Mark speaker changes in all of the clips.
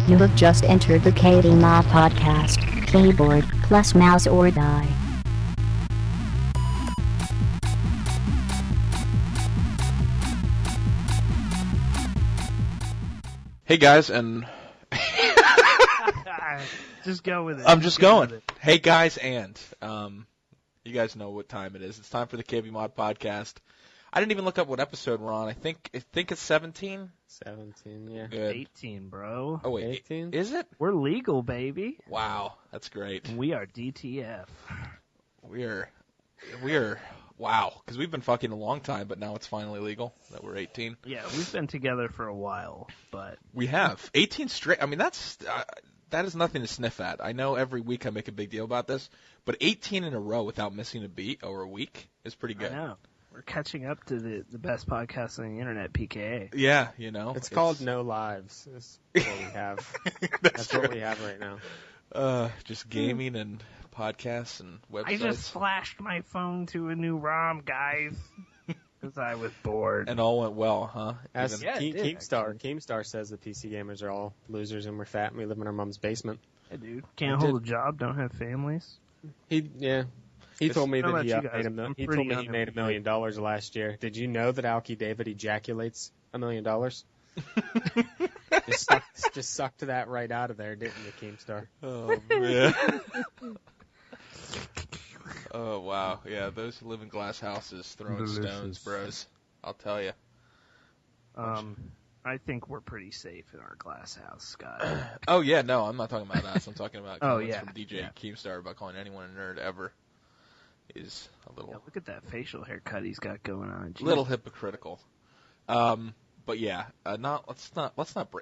Speaker 1: You have just entered the KBMOD podcast. Keyboard plus mouse or die.
Speaker 2: Hey guys, and
Speaker 3: just go with it.
Speaker 2: I'm just going. Hey guys, and you guys know what time it is. It's time for the KBMOD podcast. I didn't even look up what episode we're on. I think it's 17.
Speaker 4: 17, yeah.
Speaker 2: Good.
Speaker 3: 18, bro.
Speaker 2: Oh wait,
Speaker 4: 18?
Speaker 2: Is it?
Speaker 3: We're legal, baby.
Speaker 2: Wow, that's great.
Speaker 3: And we are DTF.
Speaker 2: We're wow, because we've been fucking a long time, but now it's finally legal that we're 18.
Speaker 3: Yeah, we've been together for a while, but
Speaker 2: We have 18 straight. I mean, that is nothing to sniff at. I know every week I make a big deal about this, but 18 in a row without missing a beat or a week is pretty good.
Speaker 3: I know. We're catching up to the best podcast on the internet, PKA.
Speaker 2: Yeah, you know.
Speaker 4: It's called No Lives. Is what we have. That's what we have right now.
Speaker 2: Just gaming and podcasts and websites.
Speaker 3: I just flashed my phone to a new ROM, guys, because I was bored.
Speaker 2: And all went well, huh?
Speaker 4: As
Speaker 3: Yeah, it did,
Speaker 4: Keemstar says the PC gamers are all losers and we're fat and we live in our mom's basement.
Speaker 3: Hey, dude, can't hold a job, don't have families.
Speaker 4: He told me that he
Speaker 3: you guys?
Speaker 4: made $1 million last year. Did you know that Alki David ejaculates $1 million? just sucked that right out of there, didn't you, Keemstar?
Speaker 2: Oh, man. Oh, wow. Yeah, those who live in glass houses throwing stones, bros. I'll tell you.
Speaker 3: I think we're pretty safe in our glass house, Scott.
Speaker 2: Oh, yeah, no, I'm not talking about us. I'm talking about comments from DJ
Speaker 3: yeah.
Speaker 2: Keemstar about calling anyone a nerd ever. Is a little...
Speaker 3: Yeah, look at that facial haircut he's got going on. Jeez.
Speaker 2: Little hypocritical. But yeah, let's not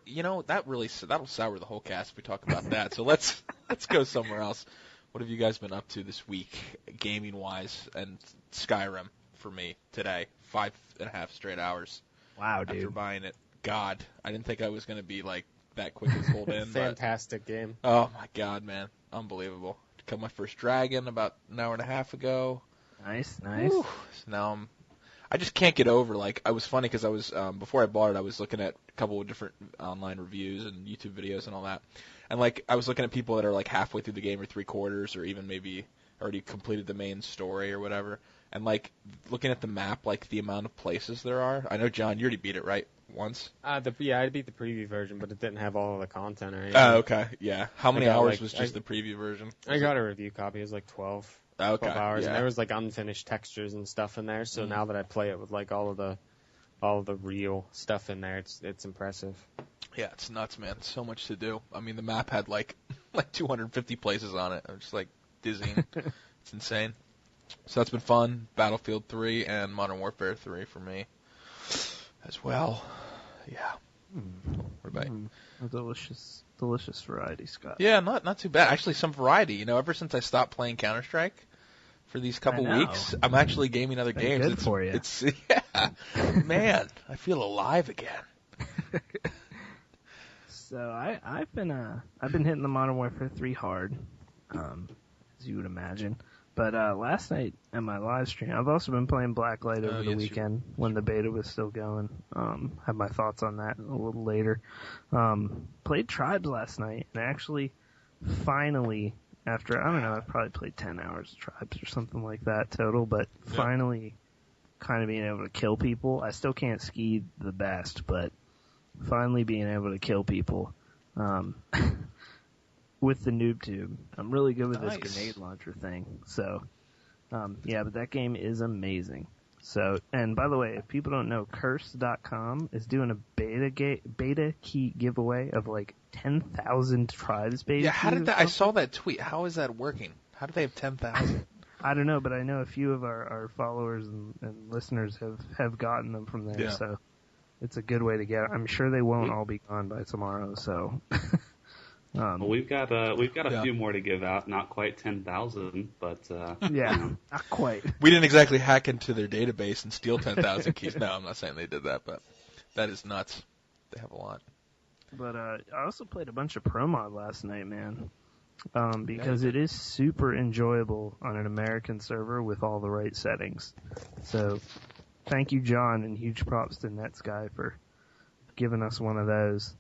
Speaker 2: you know, that'll sour the whole cast if we talk about that. So let's go somewhere else. What have you guys been up to this week, gaming wise, and Skyrim for me today? 5.5 straight hours.
Speaker 3: Wow, dude.
Speaker 2: After buying it. God, I didn't think I was gonna be like that quickly pulled in.
Speaker 4: Fantastic game.
Speaker 2: Oh my God, man. Unbelievable. Killed my first dragon about an hour and a half ago.
Speaker 3: Nice.
Speaker 2: Whew. So now I just can't get over, like, I was funny because I was, before I bought it, I was looking at a couple of different online reviews and YouTube videos and all that. And, like, I was looking at people that are, like, halfway through the game or 3/4 or even maybe already completed the main story or whatever. And, like, looking at the map, like, the amount of places there are. I know, John, you already beat it, right? Once?
Speaker 4: I beat the preview version, but it didn't have all of the content or anything.
Speaker 2: Oh, okay. Yeah. How many hours was just the preview version?
Speaker 4: I got a review copy. It was like 12 hours, and there was like unfinished textures and stuff in there. So now that I play it with like all of the real stuff in there, it's impressive.
Speaker 2: Yeah, it's nuts, man. So much to do. I mean, the map had like 250 places on it. It was like dizzying. It's insane. So that's been fun. Battlefield 3 and Modern Warfare 3 for me as well. Yeah. What about you?
Speaker 3: A delicious variety, Scott.
Speaker 2: Yeah, not too bad. Actually, some variety. You know, ever since I stopped playing Counter-Strike for these couple weeks, I'm actually gaming other games.
Speaker 3: Good for you.
Speaker 2: It's man, I feel alive again.
Speaker 3: So I've been hitting the Modern Warfare 3 hard, as you would imagine. But last night at my live stream, I've also been playing Blacklight over the weekend when the beta was still going. Have my thoughts on that a little later. Played Tribes last night, and actually, finally, after, I don't know, I've probably played 10 hours of Tribes or something like that total, but finally kind of being able to kill people. I still can't ski the best, but finally being able to kill people. With the noob tube. I'm really good with this grenade launcher thing. So, but that game is amazing. So, and by the way, if people don't know, Curse.com is doing a beta key giveaway of like 10,000 Tribes bases.
Speaker 2: Yeah, how did that? I saw that tweet. How is that working? How do they have 10,000?
Speaker 3: I don't know, but I know a few of our followers and listeners have gotten them from there. Yeah. So, it's a good way to get it. I'm sure they won't all be gone by tomorrow. So.
Speaker 5: Well, we've got a few more to give out. Not quite 10,000, but
Speaker 3: not quite.
Speaker 2: We didn't exactly hack into their database and steal 10,000 keys. No, I'm not saying they did that, but that is nuts. They have a lot.
Speaker 3: But I also played a bunch of Pro Mod last night, man, because it is super enjoyable on an American server with all the right settings. So, thank you, John, and huge props to NetSky for giving us one of those.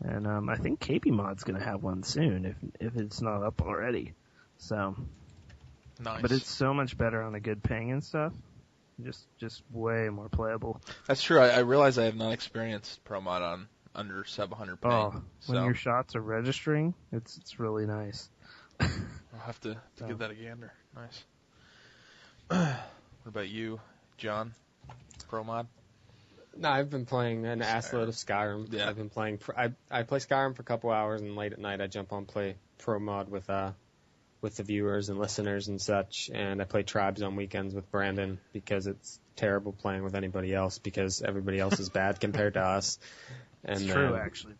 Speaker 3: And I think KBMOD's going to have one soon, if it's not up already. So,
Speaker 2: nice.
Speaker 3: But it's so much better on a good ping and stuff. Just way more playable.
Speaker 2: That's true. I realize I have not experienced ProMod on under sub 100 ping.
Speaker 3: Oh, when your shots are registering, it's really nice.
Speaker 2: I'll have to give that a gander. Nice. What about you, John? ProMod?
Speaker 4: No, I've been playing an assload of Skyrim.
Speaker 2: Yeah.
Speaker 4: I've been playing. I play Skyrim for a couple hours, and late at night I jump on play ProMod with the viewers and listeners and such. And I play Tribes on weekends with Brandon because it's terrible playing with anybody else because everybody else is bad compared to us. And
Speaker 3: it's true, actually,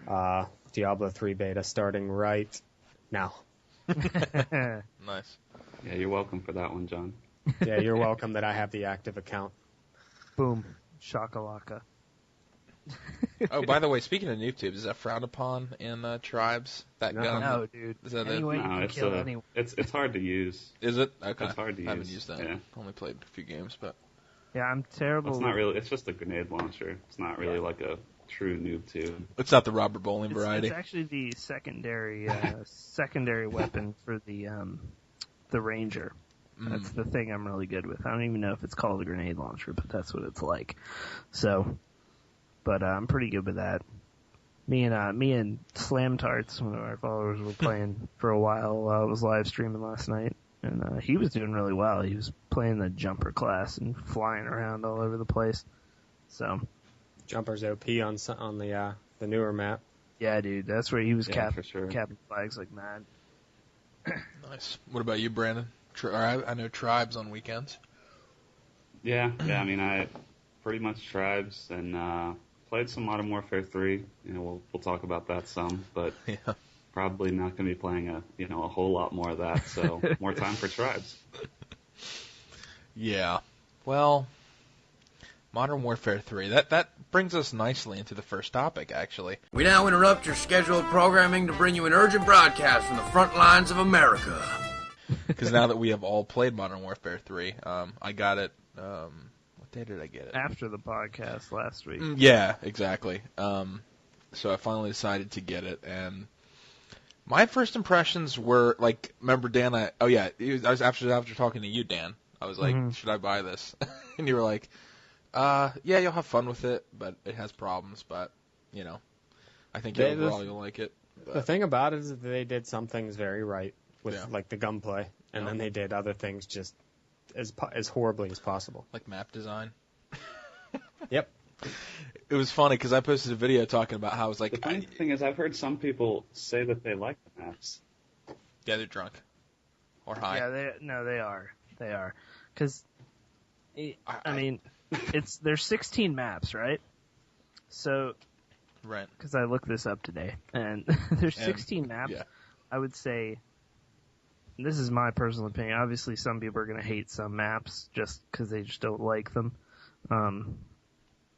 Speaker 3: though.
Speaker 4: Diablo 3 beta starting right now.
Speaker 2: Nice.
Speaker 5: Yeah, you're welcome for that one, John.
Speaker 4: Yeah, you're welcome that I have the active account.
Speaker 3: Boom. Shakalaka.
Speaker 2: Oh, by the way, speaking of noob tubes, is that frowned upon in Tribes? That gun?
Speaker 3: No, dude.
Speaker 2: Is that
Speaker 3: anyway,
Speaker 5: No, it's hard to use.
Speaker 2: Is it? Okay.
Speaker 5: It's hard to use.
Speaker 2: I haven't used that.
Speaker 5: Yeah.
Speaker 2: Only played a few games, but
Speaker 3: Yeah, I'm terrible.
Speaker 5: It's not really. It's just a grenade launcher. It's not really like a true noob tube.
Speaker 2: it's not the Robert Bowling variety.
Speaker 3: It's actually the secondary weapon for the Ranger. That's the thing I'm really good with. I don't even know if it's called a grenade launcher, but that's what it's like. So, but I'm pretty good with that. Me and Slam Tarts, one of our followers, were playing for a while. I was live streaming last night, and he was doing really well. He was playing the jumper class and flying around all over the place. So,
Speaker 4: Jumper's OP on the newer map.
Speaker 3: Yeah, dude, that's where he was
Speaker 5: for sure.
Speaker 3: capping flags like mad.
Speaker 2: Nice. What about you, Brandon? I know Tribes on weekends.
Speaker 5: Yeah. I mean, I pretty much Tribes and played some Modern Warfare 3. You know, we'll talk about that some, but probably not going to be playing a whole lot more of that. So more time for Tribes.
Speaker 2: Yeah. Well, Modern Warfare 3. That brings us nicely into the first topic, actually.
Speaker 6: We now interrupt your scheduled programming to bring you an urgent broadcast from the front lines of America.
Speaker 2: Because now that we have all played Modern Warfare 3, I got it. What day did I get it?
Speaker 3: After the podcast last week.
Speaker 2: Yeah, exactly. So I finally decided to get it, and my first impressions were like, remember Dan? I was after talking to you, Dan. I was like, should I buy this? And you were like, yeah, you'll have fun with it, but it has problems. But I think overall you'll like it. But
Speaker 4: the thing about it is that they did some things very right with like the gunplay, and then they did other things just as horribly as possible.
Speaker 2: Like map design.
Speaker 4: Yep.
Speaker 2: It was funny because I posted a video talking about how I was like.
Speaker 5: The funny thing is, I've heard some people say that they like the maps.
Speaker 2: Yeah, they're drunk or high.
Speaker 3: Yeah, they are. They are. Because, I mean, there's 16 maps, right? So,
Speaker 2: right.
Speaker 3: Because I looked this up today, and there's 16 maps. Yeah. I would say, this is my personal opinion, obviously some people are going to hate some maps just because they just don't like them.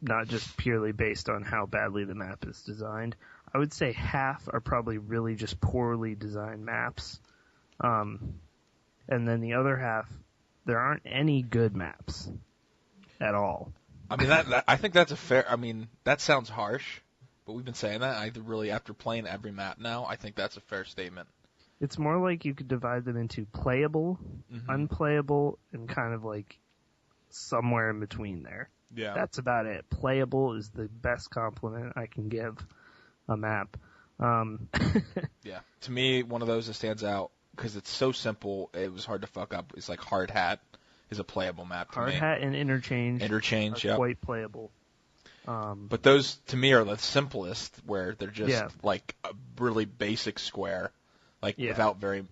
Speaker 3: Not just purely based on how badly the map is designed. I would say half are probably really just poorly designed maps. And then the other half, there aren't any good maps at all.
Speaker 2: I mean, I think that's a fair. I mean, that sounds harsh, but we've been saying that. After playing every map now, I think that's a fair statement.
Speaker 3: It's more like you could divide them into playable, unplayable, and kind of like somewhere in between there.
Speaker 2: Yeah.
Speaker 3: That's about it. Playable is the best compliment I can give a map.
Speaker 2: Yeah. To me, one of those that stands out because it's so simple, it was hard to fuck up. It's like Hard Hat is a playable map to me.
Speaker 3: Hard Hat and Interchange
Speaker 2: are
Speaker 3: quite playable.
Speaker 2: But those, to me, are the simplest, where they're just like a really basic square. Without very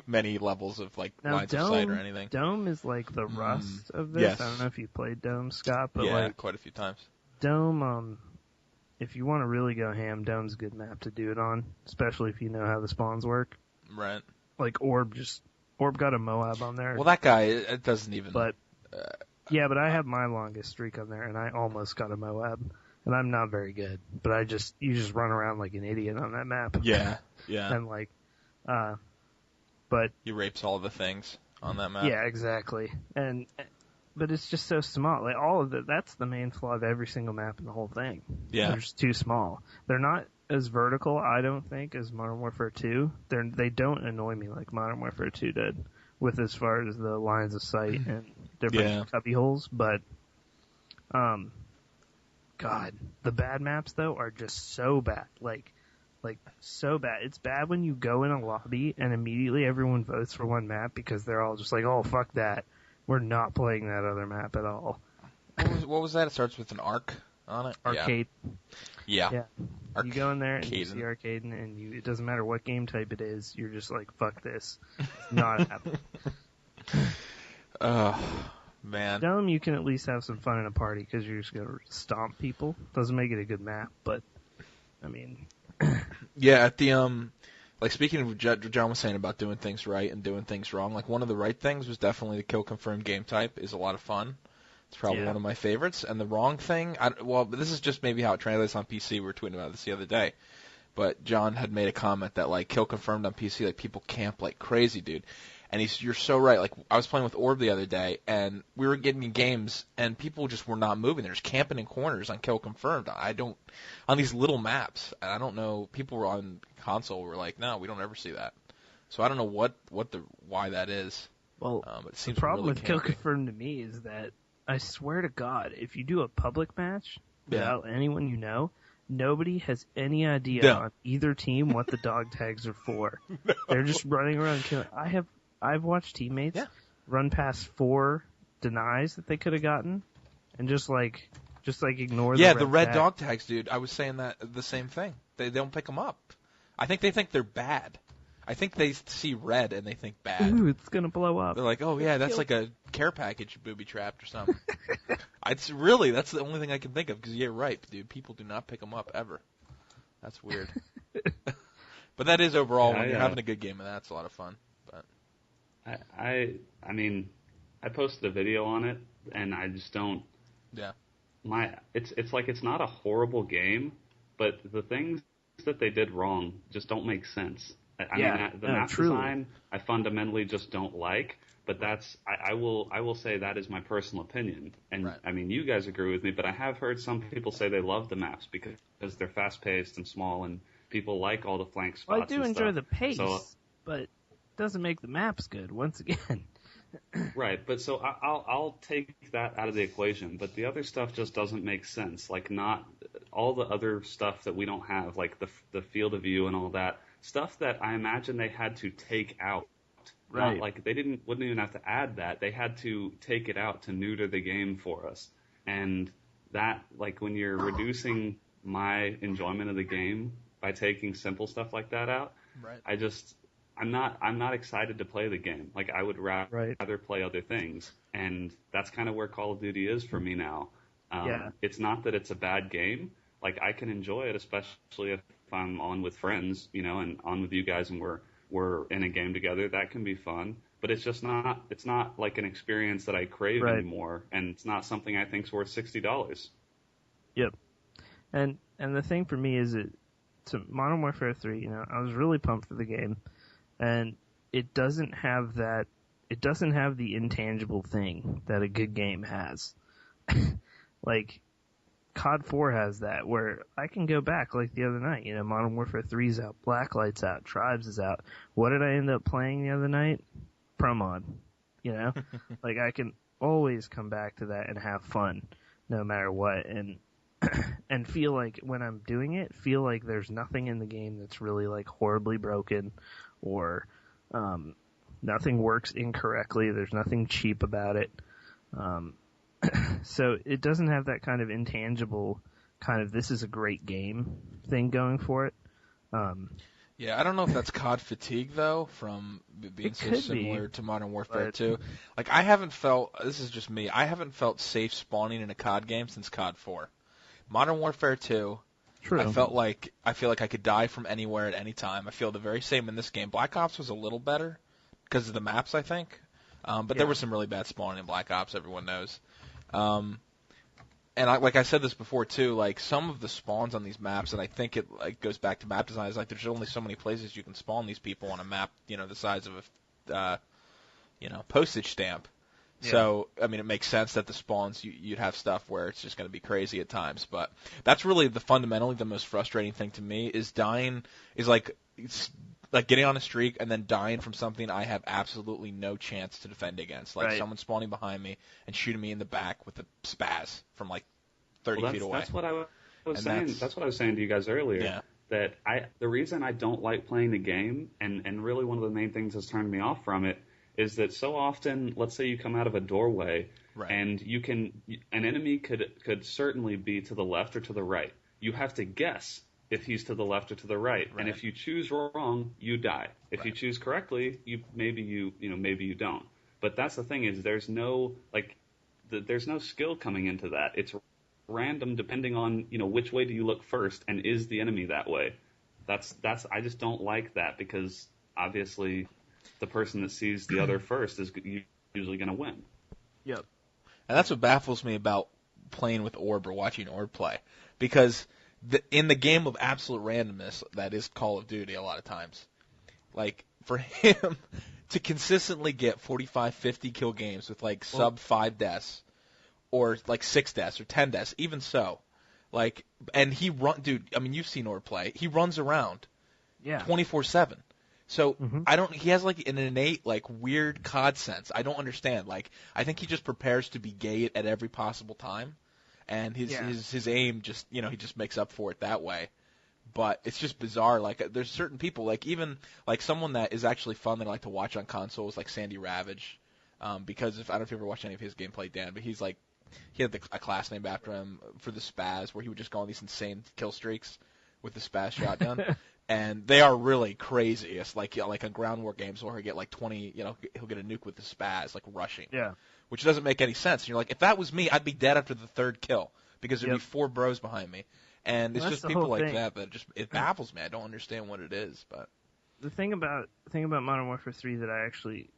Speaker 2: many levels of lines of sight or anything.
Speaker 3: Dome is like the Rust of this.
Speaker 2: Yes.
Speaker 3: I don't know if you played Dome, Scott, but
Speaker 2: quite a few times.
Speaker 3: Dome, if you want to really go ham, Dome's a good map to do it on, especially if you know how the spawns work.
Speaker 2: Right.
Speaker 3: Like Orb got a Moab on there.
Speaker 2: Well, that guy, it doesn't even.
Speaker 3: But but I have my longest streak on there, and I almost got a Moab, and I'm not very good. But you just run around like an idiot on that map.
Speaker 2: Yeah.
Speaker 3: And but
Speaker 2: you rapes all the things on that map.
Speaker 3: Yeah, exactly. And but it's just so small. Like all of it, that's the main flaw of every single map in the whole thing.
Speaker 2: Yeah.
Speaker 3: They're just too small. They're not as vertical, I don't think, as Modern Warfare 2. They don't annoy me like Modern Warfare 2 did, with as far as the lines of sight and different cubby holes. But, God, the bad maps though are just so bad. Like so bad. It's bad when you go in a lobby and immediately everyone votes for one map because they're all just like, oh, fuck that. We're not playing that other map at all.
Speaker 2: What was that? It starts with an arc on it?
Speaker 3: Arcade.
Speaker 2: Yeah.
Speaker 3: You go in there and you see Arcade, and it doesn't matter what game type it is, you're just like, fuck this. It's not happening.
Speaker 2: Man.
Speaker 3: Tell them you can at least have some fun in a party because you're just going to stomp people. Doesn't make it a good map, but, I mean...
Speaker 2: Yeah, at the, like, speaking of what John was saying about doing things right and doing things wrong, like, one of the right things was definitely the kill confirmed game type is a lot of fun. It's probably one of my favorites. And the wrong thing, but this is just maybe how it translates on PC. We were tweeting about this the other day. But John had made a comment that, like, kill confirmed on PC, like, people camp like crazy, dude. And you're so right. Like, I was playing with Orb the other day, and we were getting in games, and people just were not moving. They're just camping in corners on kill confirmed. On these little maps, and I don't know, people were on console were like, no, we don't ever see that. So I don't know why that is.
Speaker 3: Well,
Speaker 2: it seems
Speaker 3: the problem
Speaker 2: really
Speaker 3: with kill confirmed to me is that I swear to God, if you do a public match without anyone you know, nobody has any idea on either team what the dog tags are for. No. They're just running around killing. I've watched teammates run past 4 denies that they could have gotten, and just like ignore
Speaker 2: the red dog tags, dude. I was saying that the same thing. They don't pick them up. I think they think they're bad. I think they see red and they think bad.
Speaker 3: Ooh, it's gonna blow up.
Speaker 2: They're like, oh yeah, that's like a care package booby trapped or something. That's the only thing I can think of, because you're right, dude. People do not pick them up ever. That's weird. But that is overall, when you're having a good game, and that's a lot of fun. But
Speaker 5: I mean, I posted a video on it, and I just don't.
Speaker 2: Yeah.
Speaker 5: It's like it's not a horrible game, but the things that they did wrong just don't make sense. I mean, the map design I fundamentally just don't like, but I will say that is my personal opinion. And I mean, you guys agree with me, but I have heard some people say they love the maps because they're fast paced and small, and people like all the flank spots.
Speaker 3: Well, I do
Speaker 5: and
Speaker 3: enjoy
Speaker 5: stuff.
Speaker 3: the pace, but it doesn't make the maps good. Once again.
Speaker 5: Right, but so I'll take that out of the equation, but the other stuff just doesn't make sense. Like, not all the other stuff that we don't have, like the field of view and all that stuff that I imagine they had to take out.
Speaker 3: Right.
Speaker 5: Not like they wouldn't even have to add that. They had to take it out to neuter the game for us. And that, like, when you're reducing my enjoyment of the game by taking simple stuff like that out, I'm not excited to play the game. Like, I would rather play other things, and that's kind of where Call of Duty is for me now. It's not that it's a bad game. Like, I can enjoy it, especially if I'm on with friends, and on with you guys, and we're in a game together. That can be fun, but it's just not. It's not like an experience that I crave anymore, and it's not something I think's worth $60.
Speaker 3: Yep, and the thing for me is Modern Warfare 3. I was really pumped for the game. And it doesn't have that. It doesn't have the intangible thing that a good game has. Like, COD 4 has that, where I can go back like the other night. Modern Warfare 3's out, Blacklight's out, Tribes is out. What did I end up playing the other night? ProMod. Like, I can always come back to that and have fun, no matter what. And feel like when I'm doing it, feel like there's nothing in the game that's really like horribly broken, or nothing works incorrectly. There's nothing cheap about it. So it doesn't have that kind of intangible kind of this is a great game thing going for it.
Speaker 2: Yeah, I don't know if that's COD fatigue, though, from being so similar to Modern Warfare 2. Like, I haven't felt, this is just me, I haven't felt safe spawning in a COD game since COD 4. Modern Warfare 2,
Speaker 3: True.
Speaker 2: I feel like I could die from anywhere at any time. I feel the very same in this game. Black Ops was a little better because of the maps, I think. But there was some really bad spawning in Black Ops, everyone knows. And like I said this before too, like some of the spawns on these maps, and I think it like goes back to map design. Is like there's only so many places you can spawn these people on a map, the size of a postage stamp. So, I mean, it makes sense that the spawns, you'd have stuff where it's just going to be crazy at times. But that's really fundamentally the most frustrating thing to me is dying, is like, it's like getting on a streak and then dying from something I have absolutely no chance to defend against. Like someone spawning behind me and shooting me in the back with a spaz from like 30 feet away.
Speaker 5: That's what I was saying. That's what I was saying to you guys earlier.
Speaker 2: Yeah.
Speaker 5: That the reason I don't like playing the game, and really one of the main things that's turned me off from it, is that so often, let's say you come out of a doorway, and an enemy could certainly be to the left or to the right. You have to guess if he's to the left or to the right. And if you choose wrong, you die. If you choose correctly, maybe you don't. But that's the thing, is there's no skill coming into that. It's random depending on, which way do you look first, and is the enemy that way? I just don't like that, because obviously the person that sees the other first is usually going to win.
Speaker 3: Yep.
Speaker 2: And that's what baffles me about playing with Orb or watching Orb play, because in the game of absolute randomness that is Call of Duty a lot of times, like for him to consistently get 45, 50 kill games with like sub 5 deaths or like 6 deaths or 10 deaths, even so, like, and dude, I mean, you've seen Orb play. He runs around 24/7. So he has like an innate like weird COD sense. I don't understand. Like I think he just prepares to be gay at every possible time, and his aim just he just makes up for it that way. But it's just bizarre. Like there's certain people, like even like someone that is actually fun that I like to watch on consoles, like Sandy Ravage, because I don't know if you ever watched any of his gameplay, Dan, but he had a class named after him for the Spaz, where he would just go on these insane kill streaks with the Spaz shotgun. And they are really crazy. It's like on ground war games where he'll get like 20, he'll get a nuke with the Spaz, like rushing. Yeah. Which doesn't make any sense. And you're like, if that was me, I'd be dead after the third kill because there'd be 4 bros behind me. And it's just people like that it baffles me. I don't understand what it is, but
Speaker 3: the thing about Modern Warfare 3 that I actually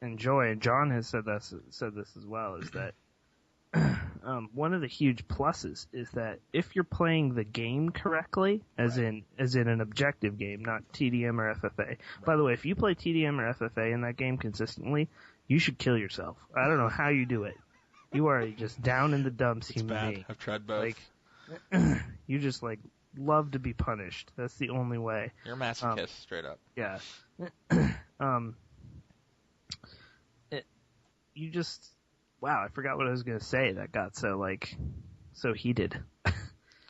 Speaker 3: enjoy, and John has said this as well, is that one of the huge pluses is that if you're playing the game correctly, as in an objective game, not TDM or FFA. By the way, if you play TDM or FFA in that game consistently, you should kill yourself. I don't know how you do it. You are just down in the dumps,
Speaker 2: it's
Speaker 3: human
Speaker 2: bad.
Speaker 3: being.
Speaker 2: I've tried both.
Speaker 3: Like, you just love to be punished. That's the only way.
Speaker 2: You're a masochist, straight up.
Speaker 3: Yeah. Wow, I forgot what I was going to say. That got so heated.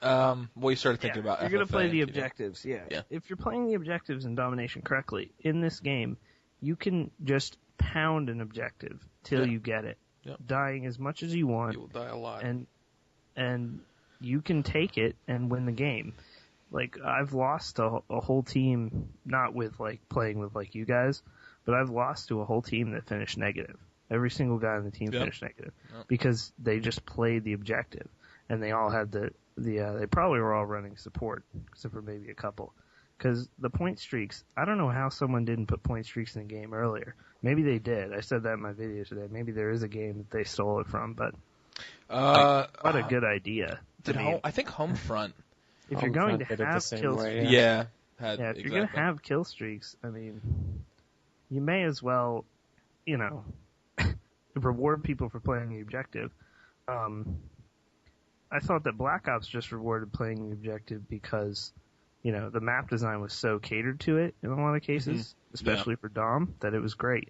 Speaker 2: Well, you started thinking about
Speaker 3: you're going to play the objectives. Yeah. If you're playing the objectives and domination correctly, in this game, you can just pound an objective till you get it. Yep. Dying as much as you want.
Speaker 2: You will die a lot.
Speaker 3: And you can take it and win the game. Like, I've lost a whole team, not with, playing with, you guys, but I've lost to a whole team that finished negative. Every single guy on the team finished negative because they just played the objective, and they all had they probably were all running support, except for maybe a couple. Because the point streaks, I don't know how someone didn't put point streaks in the game earlier. Maybe they did. I said that in my video today. Maybe there is a game that they stole it from, but what a good idea.
Speaker 2: I think Homefront.
Speaker 3: If you're going to have kill streaks, if you're going to have kill streaks, I mean, you may as well, reward people for playing the objective. I thought that Black Ops just rewarded playing the objective because, the map design was so catered to it in a lot of cases, especially for Dom, that it was great.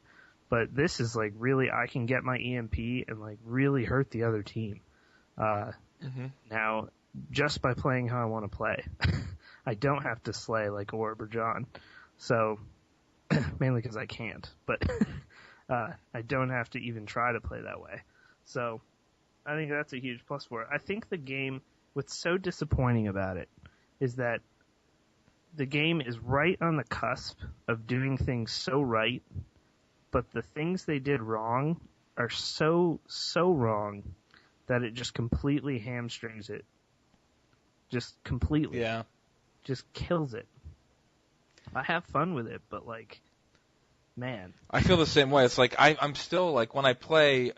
Speaker 3: But this is really, I can get my EMP and really hurt the other team. Now, just by playing how I want to play. I don't have to slay like Orb or John. So, mainly because I can't. But I don't have to even try to play that way. So, I think that's a huge plus for it. I think the game, what's so disappointing about it, is that the game is right on the cusp of doing things so right, but the things they did wrong are so wrong that it just completely hamstrings it. Just completely.
Speaker 2: Yeah.
Speaker 3: Just kills it. I have fun with it, but man.
Speaker 2: I feel the same way. It's I'm still when I play,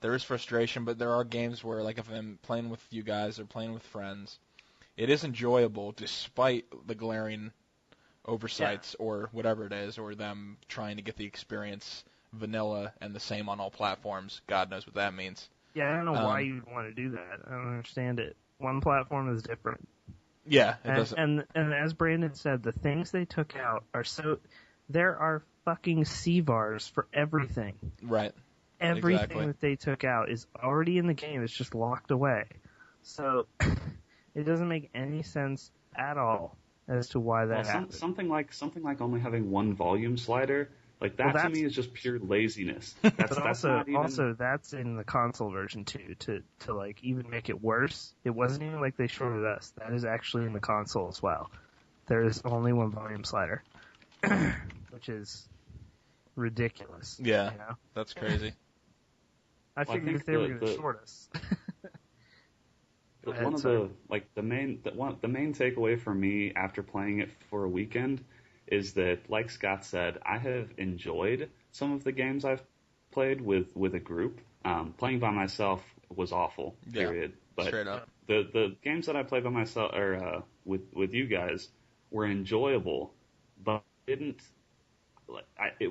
Speaker 2: there is frustration, but there are games where if I'm playing with you guys or playing with friends, it is enjoyable despite the glaring oversights or whatever it is, or them trying to get the experience vanilla and the same on all platforms. God knows what that means.
Speaker 3: Yeah, I don't know why you'd want to do that. I don't understand it. One platform is different.
Speaker 2: Yeah, it doesn't.
Speaker 3: And as Brandon said, the things they took out are so... There are fucking CVARs for everything.
Speaker 2: Right.
Speaker 3: Everything that they took out is already in the game. It's just locked away. So it doesn't make any sense at all as to why that happened.
Speaker 5: Something like only having one volume slider, like that to me is just pure laziness. That's not even...
Speaker 3: also that's in the console version too. To like even make it worse, it wasn't even like they shorted us. That is actually in the console as well. There is only one volume slider, which is ridiculous.
Speaker 2: Yeah,
Speaker 3: you know?
Speaker 2: That's crazy.
Speaker 3: I figured if they were going to short us.
Speaker 5: One of the main takeaway for me after playing it for a weekend is that, like Scott said, I have enjoyed some of the games I've played with a group. Playing by myself was awful. Period. But
Speaker 2: straight up.
Speaker 5: The games that I played by myself or with you guys were enjoyable, but it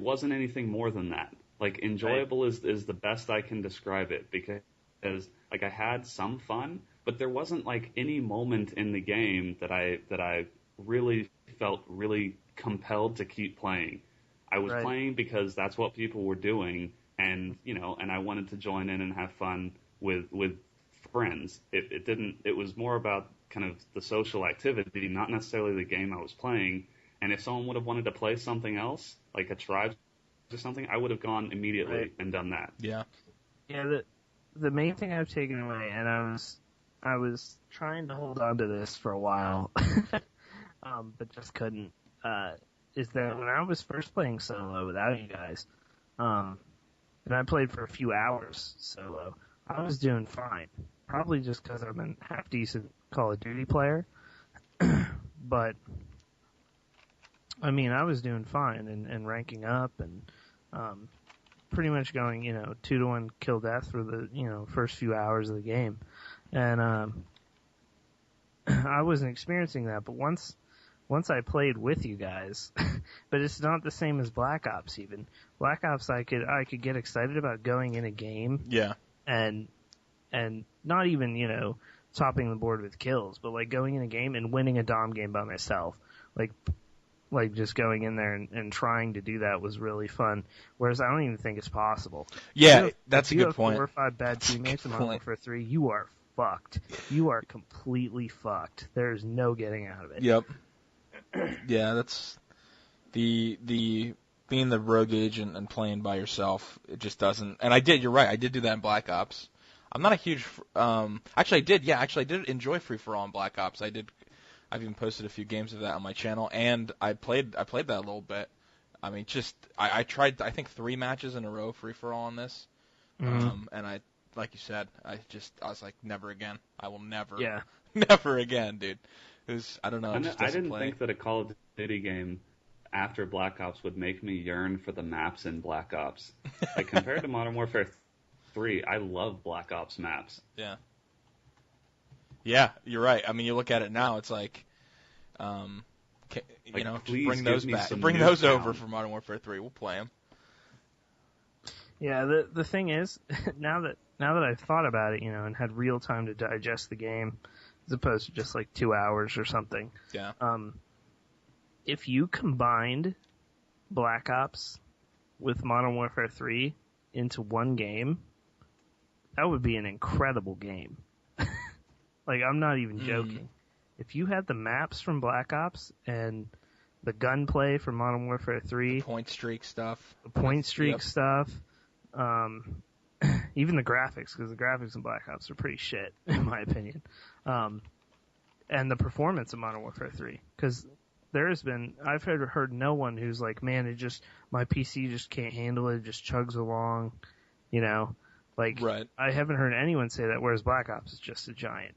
Speaker 5: wasn't anything more than that. Like, enjoyable is the best I can describe it, because like I had some fun, but there wasn't like any moment in the game that I really felt really compelled to keep playing. I was playing because that's what people were doing, and I wanted to join in and have fun with friends. It was more about kind of the social activity, not necessarily the game I was playing. And if someone would have wanted to play something else, like a Tribes or something, I would have gone immediately and done that.
Speaker 2: Yeah.
Speaker 3: Yeah, the main thing I've taken away, and I was trying to hold on to this for a while, but just couldn't, is that when I was first playing solo without you guys, and I played for a few hours solo, I was doing fine. Probably just because I'm a half-decent Call of Duty player, but... I mean, I was doing fine and ranking up and pretty much going, 2-to-1 kill death for the, first few hours of the game. And I wasn't experiencing that, but once I played with you guys, but it's not the same as Black Ops even. Black Ops I could get excited about going in a game.
Speaker 2: Yeah.
Speaker 3: And not even, topping the board with kills, but like going in a game and winning a Dom game by myself. Like just going in there and trying to do that was really fun. Whereas I don't even think it's possible.
Speaker 2: Yeah, that's a good point.
Speaker 3: If you have 4 or 5 bad teammates in Modern Warfare 3, you are fucked. You are completely fucked. There's no getting out of it.
Speaker 2: Yep. Yeah, that's the being the rogue agent and playing by yourself. It just doesn't. And you're right. I did do that in Black Ops. I'm not a huge. Actually, I did. Yeah, actually, I did enjoy free for all in Black Ops. I've even posted a few games of that on my channel, and I played that a little bit. I mean, I tried, I think 3 matches in a row free for all on this, and I, like you said, I was like, never again. I will never, never again, dude. It was, I don't know.
Speaker 5: I didn't think that a Call of Duty game after Black Ops would make me yearn for the maps in Black Ops. Like compared to Modern Warfare 3, I love Black Ops maps.
Speaker 2: Yeah. Yeah, you're right. I mean, you look at it now, it's like, just bring those back. Bring those over for Modern Warfare 3. We'll play them.
Speaker 3: Yeah, the thing is, now that I've thought about it, and had real time to digest the game, as opposed to just like 2 hours or something.
Speaker 2: Yeah.
Speaker 3: If you combined Black Ops with Modern Warfare 3 into one game, that would be an incredible game. Like, I'm not even joking. If you had the maps from Black Ops and the gunplay from Modern Warfare 3...
Speaker 2: The point streak stuff.
Speaker 3: Stuff. Even the graphics, because the graphics in Black Ops are pretty shit, in my opinion. And the performance of Modern Warfare 3. Because I've heard no one who's like, man, my PC just can't handle it, just chugs along,
Speaker 2: Right.
Speaker 3: I haven't heard anyone say that, whereas Black Ops is just a giant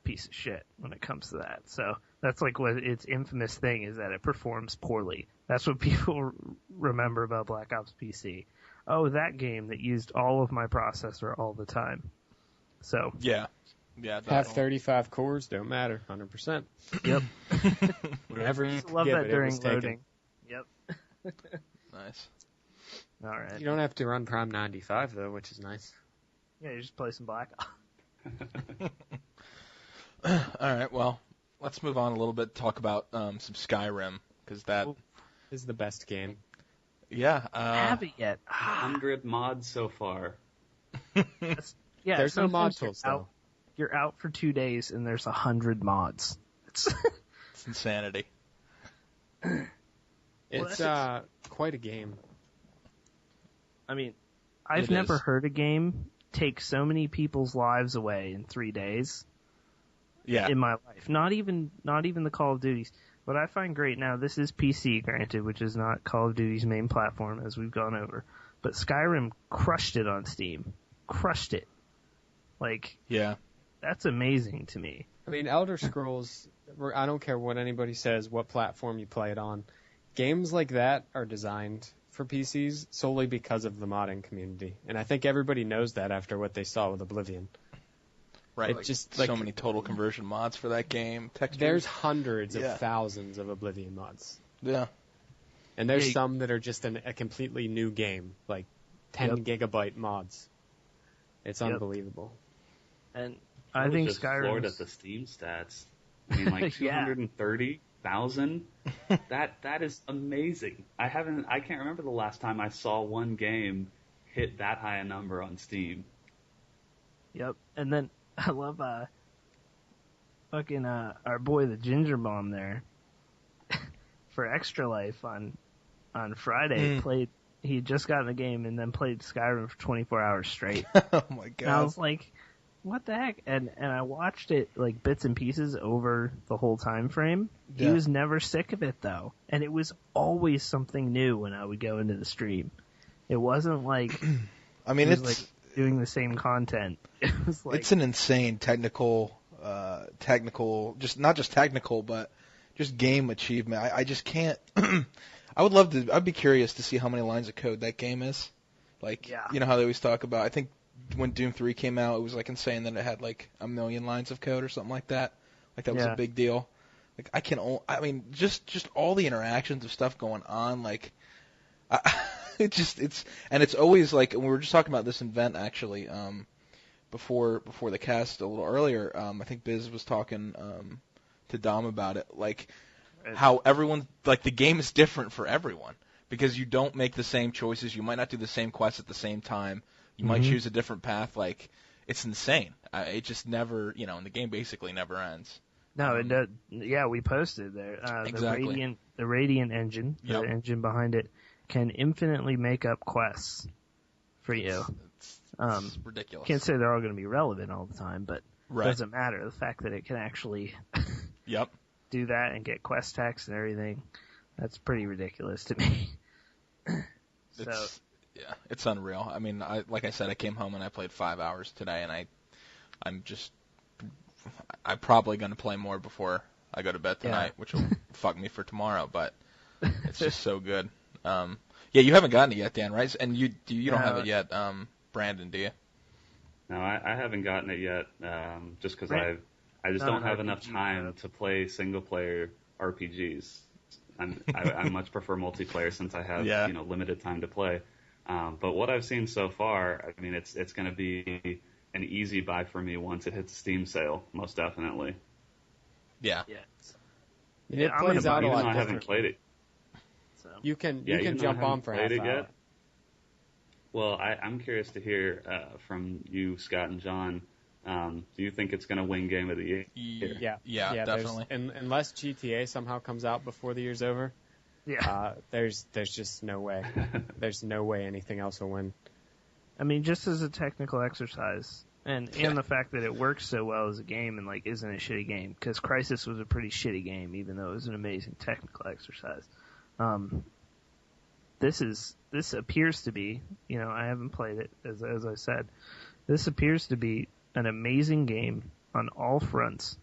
Speaker 3: piece of shit when it comes to that. So that's like what its infamous thing is, that it performs poorly. That's what people remember about Black Ops PC. Oh, that game that used all of my processor all the time. So
Speaker 2: yeah.
Speaker 4: Have 35 cores, don't matter, 100%.
Speaker 3: Yep.
Speaker 4: Whatever you
Speaker 3: love
Speaker 4: give
Speaker 3: that
Speaker 4: it,
Speaker 3: during
Speaker 4: it was
Speaker 3: loading.
Speaker 4: taken.
Speaker 3: Yep.
Speaker 2: Nice.
Speaker 3: All right.
Speaker 4: You don't have to run Prime 95 though, which is nice.
Speaker 3: Yeah, you just play some Black Ops.
Speaker 2: All right, well, let's move on a little bit. Talk about some Skyrim because that
Speaker 4: is the best game.
Speaker 2: Yeah.
Speaker 3: Have it yet?
Speaker 5: 100 mods so far.
Speaker 3: Yeah,
Speaker 4: there's no mod tools though.
Speaker 3: You're out for 2 days and there's 100 mods. It's
Speaker 2: insanity.
Speaker 4: It's quite a game.
Speaker 3: I mean, I've never heard a game take so many people's lives away in 3 days.
Speaker 2: Yeah.
Speaker 3: In my life, not even the Call of Duties. What I find great now, this is PC, granted, which is not Call of Duty's main platform, as we've gone over. But Skyrim crushed it on Steam. Crushed it. Like,
Speaker 2: yeah,
Speaker 3: that's amazing to me.
Speaker 4: I mean, Elder Scrolls, I don't care what anybody says, what platform you play it on. Games like that are designed for PCs solely because of the modding community. And I think everybody knows that after what they saw with Oblivion.
Speaker 2: Right,
Speaker 4: It's just
Speaker 2: so many total conversion mods for that game. Textures.
Speaker 4: There's hundreds of thousands of Oblivion mods.
Speaker 2: Yeah.
Speaker 4: And there's some that are just a completely new game, like 10 gigabyte mods. It's unbelievable.
Speaker 3: And I think
Speaker 5: just
Speaker 3: Skyrim
Speaker 5: floored at the Steam stats. I mean, like 230,000. That is amazing. I can't remember the last time I saw one game hit that high a number on Steam.
Speaker 3: Yep. And then I love fucking our boy the Ginger Bomb there for Extra Life on Friday played. He had just got in the game and then played Skyrim for 24 hours straight.
Speaker 2: Oh my god!
Speaker 3: And I was like, "What the heck?" And I watched it like bits and pieces over the whole time frame. Yeah. He was never sick of it though, and it was always something new when I would go into the stream. It wasn't like
Speaker 2: I mean, it's
Speaker 3: like doing the same content. It was like
Speaker 2: it's an insane technical, just not just technical, but just game achievement. I just can't. I would love to. I'd be curious to see how many lines of code that game is. Like, you know how they always talk about. I think when Doom 3 came out, it was like insane that it had like 1 million lines of code or something like that. Like that was a big deal. Like I mean, just all the interactions of stuff going on. Like, it's always like, and we were just talking about this event actually. Before the cast a little earlier, I think Biz was talking to Dom about it. Like, how everyone, like, the game is different for everyone because you don't make the same choices. You might not do the same quests at the same time. You might choose a different path. Like, it's insane. It just never, and the game basically never ends.
Speaker 3: No, it does. Yeah, we posted there.
Speaker 2: Exactly.
Speaker 3: The Radiant engine, the engine behind it, can infinitely make up quests for you.
Speaker 2: It's ridiculous.
Speaker 3: Can't say they're all going to be relevant all the time, but it doesn't matter. The fact that it can actually do that and get quest text and everything, that's pretty ridiculous to me.
Speaker 2: It's unreal. I mean, like I said, I came home and I played 5 hours today, and I'm probably going to play more before I go to bed tonight, which will fuck me for tomorrow, but it's just so good. You haven't gotten it yet, Dan, right? And you don't have it yet, Brandon, do you?
Speaker 5: No, I haven't gotten it yet, just because I just don't have enough time to play single-player RPGs. I much prefer multiplayer since I have limited time to play. But what I've seen so far, I mean, it's going to be an easy buy for me once it hits Steam sale, most definitely.
Speaker 2: Yeah.
Speaker 4: It plays out a lot.
Speaker 5: Even though I haven't played it.
Speaker 4: So. You can jump on for half hour.
Speaker 5: Well, I'm curious to hear from you, Scott and John. Do you think it's going to win Game of the Year?
Speaker 2: Yeah, definitely.
Speaker 4: Unless GTA somehow comes out before the year's over, there's just no way. There's no way anything else will win.
Speaker 3: I mean, just as a technical exercise, and the fact that it works so well as a game and like isn't a shitty game, because Crysis was a pretty shitty game, even though it was an amazing technical exercise. This appears to be, I haven't played it, as I said. This appears to be an amazing game on all fronts,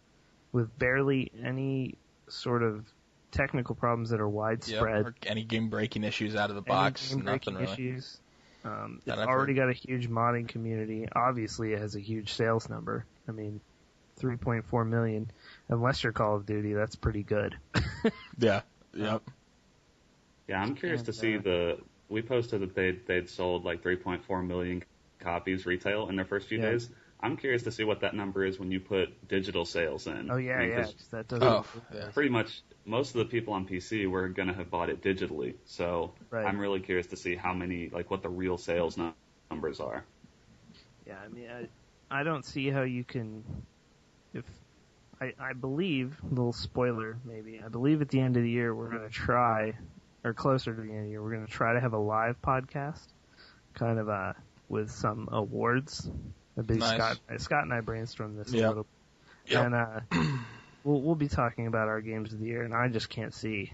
Speaker 3: with barely any sort of technical problems that are widespread.
Speaker 2: Or any game-breaking issues out of the box. Nothing really.
Speaker 3: Issues. It's already got a huge modding community. Obviously, it has a huge sales number. I mean, 3.4 million. Unless you're Call of Duty, that's pretty good.
Speaker 2: Yeah. Yep.
Speaker 5: Yeah, I'm curious to see the we posted that they'd sold like 3.4 million copies retail in their first few days. I'm curious to see what that number is when you put digital sales in.
Speaker 3: Oh, yeah,
Speaker 5: I mean,
Speaker 3: 'cause that doesn't...
Speaker 5: Pretty much most of the people on PC were going to have bought it digitally. So I'm really curious to see how many, like what the real sales numbers are.
Speaker 3: Yeah, I mean, I don't see how you can... I believe, a little spoiler maybe, I believe at the end of the year we're going to try, or closer to the end of the year, we're going to try to have a live podcast, kind of with some awards. Nice. Scott and I brainstormed this a little bit. And we'll be talking about our games of the year, and I just can't see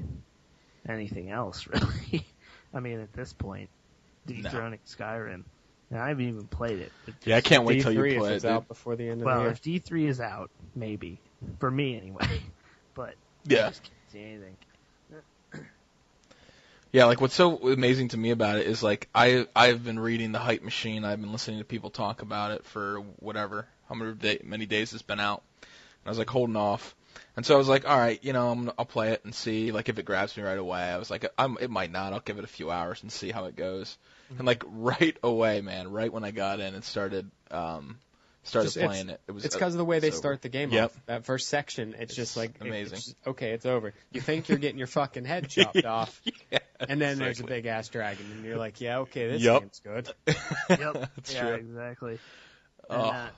Speaker 3: anything else, really. I mean, at this point, dethroning Skyrim. And I haven't even played it.
Speaker 2: I can't wait till you play it.
Speaker 4: It's out before the end of the year.
Speaker 3: Well, if D3 is out, maybe. For me, anyway. But I just can't see anything.
Speaker 2: Yeah, like what's so amazing to me about it is like I've been reading the hype machine. I've been listening to people talk about it for whatever, how many days it's been out. And I was like holding off. And so I was like, all right, I'll play it and see like if it grabs me right away. I was like, it might not. I'll give it a few hours and see how it goes. Mm-hmm. And like right away, man, right when I got in and started playing it.
Speaker 4: It's because of the way they start the game off. That first section, it's just like
Speaker 2: amazing.
Speaker 4: It's over. You think you're getting your fucking head chopped off, and then there's a big ass dragon, and you're like, yeah, okay, this game's good.
Speaker 3: That's true. Exactly. And,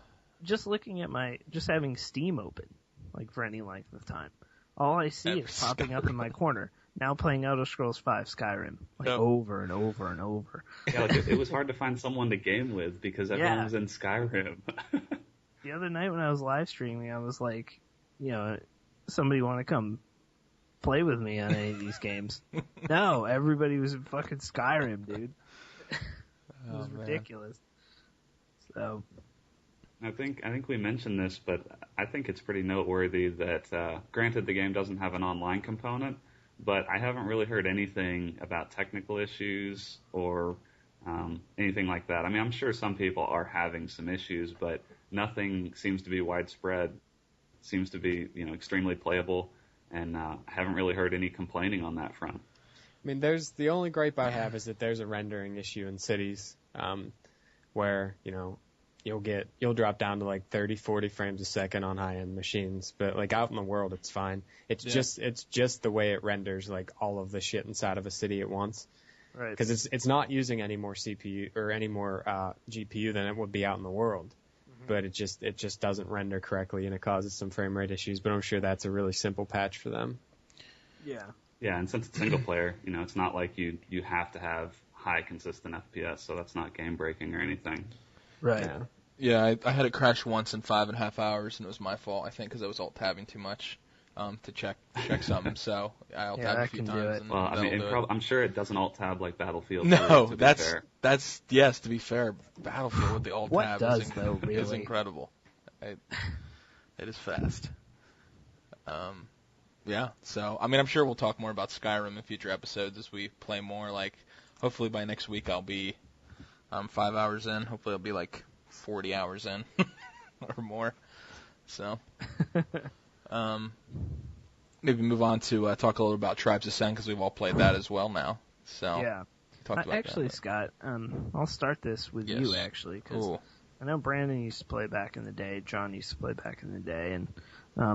Speaker 3: just looking at just having Steam open, like for any length of time, all I see is popping up in my corner. Now playing Elder Scrolls V Skyrim, over and over and over.
Speaker 5: Yeah, like it was hard to find someone to game with because everyone was in Skyrim.
Speaker 3: The other night when I was live streaming, I was like, somebody want to come play with me on any of these games? No, everybody was in fucking Skyrim, dude. It was ridiculous. So,
Speaker 5: I think we mentioned this, but I think it's pretty noteworthy that, granted, the game doesn't have an online component. But I haven't really heard anything about technical issues or anything like that. I mean, I'm sure some people are having some issues, but nothing seems to be widespread. Seems to be, extremely playable, and I haven't really heard any complaining on that front.
Speaker 4: I mean, the only gripe I have is that there's a rendering issue in cities where, you'll drop down to like 30, 40 frames a second on high-end machines, but like out in the world, it's fine. It's just the way it renders like all of the shit inside of a city at once.
Speaker 3: Right.
Speaker 4: Because it's not using any more CPU or any more GPU than it would be out in the world. Mm-hmm. But it just doesn't render correctly and it causes some frame rate issues. But I'm sure that's a really simple patch for them.
Speaker 3: Yeah.
Speaker 5: Yeah, and since it's single player, it's not like you have to have high consistent FPS, so that's not game breaking or anything.
Speaker 3: Right.
Speaker 2: Yeah, I had it crash once in 5.5 hours, and it was my fault, I think, because I was alt-tabbing too much to check something. So I alt-tabbed a few times.
Speaker 5: Well, I mean, I'm sure it doesn't alt-tab like Battlefield.
Speaker 2: No,
Speaker 5: to
Speaker 2: be fair, Battlefield with the alt-tab is incredible. It is fast. Yeah, so, I mean, I'm sure we'll talk more about Skyrim in future episodes as we play more. Like, hopefully by next week I'll be 5 hours in. Hopefully I'll be like 40 hours in or more. So maybe move on to talk a little about Tribes Ascend because we've all played that as well now. So
Speaker 3: yeah, actually, Scott, I'll start this with you actually because I know Brandon used to play back in the day, John used to play back in the day, and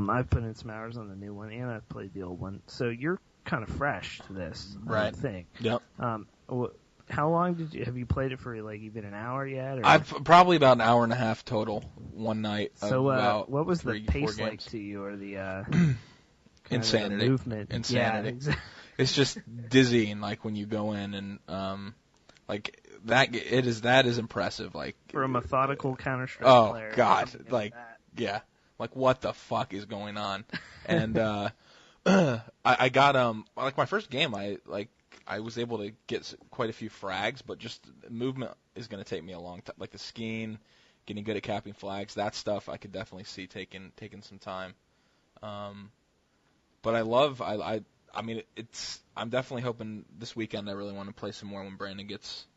Speaker 3: I've put in some hours on the new one and I've played the old one. So you're kind of fresh to this thing.
Speaker 2: Yep.
Speaker 3: How long have you played it for? Like even an hour yet? Or?
Speaker 2: I've probably about an hour and a half total one night.
Speaker 3: So what was the pace like to you, or the
Speaker 2: insanity?
Speaker 3: The movement.
Speaker 2: Insanity.
Speaker 3: Yeah, exactly.
Speaker 2: It's just dizzying, like when you go in and like that. That is impressive. Like
Speaker 3: for a methodical Counter-Strike player.
Speaker 2: Oh God! Like like what the fuck is going on? And I got like my first game. I was able to get quite a few frags, but just movement is going to take me a long time. Like the skiing, getting good at capping flags, that stuff I could definitely see taking some time. But I mean, I'm definitely hoping this weekend I really want to play some more when Brandon gets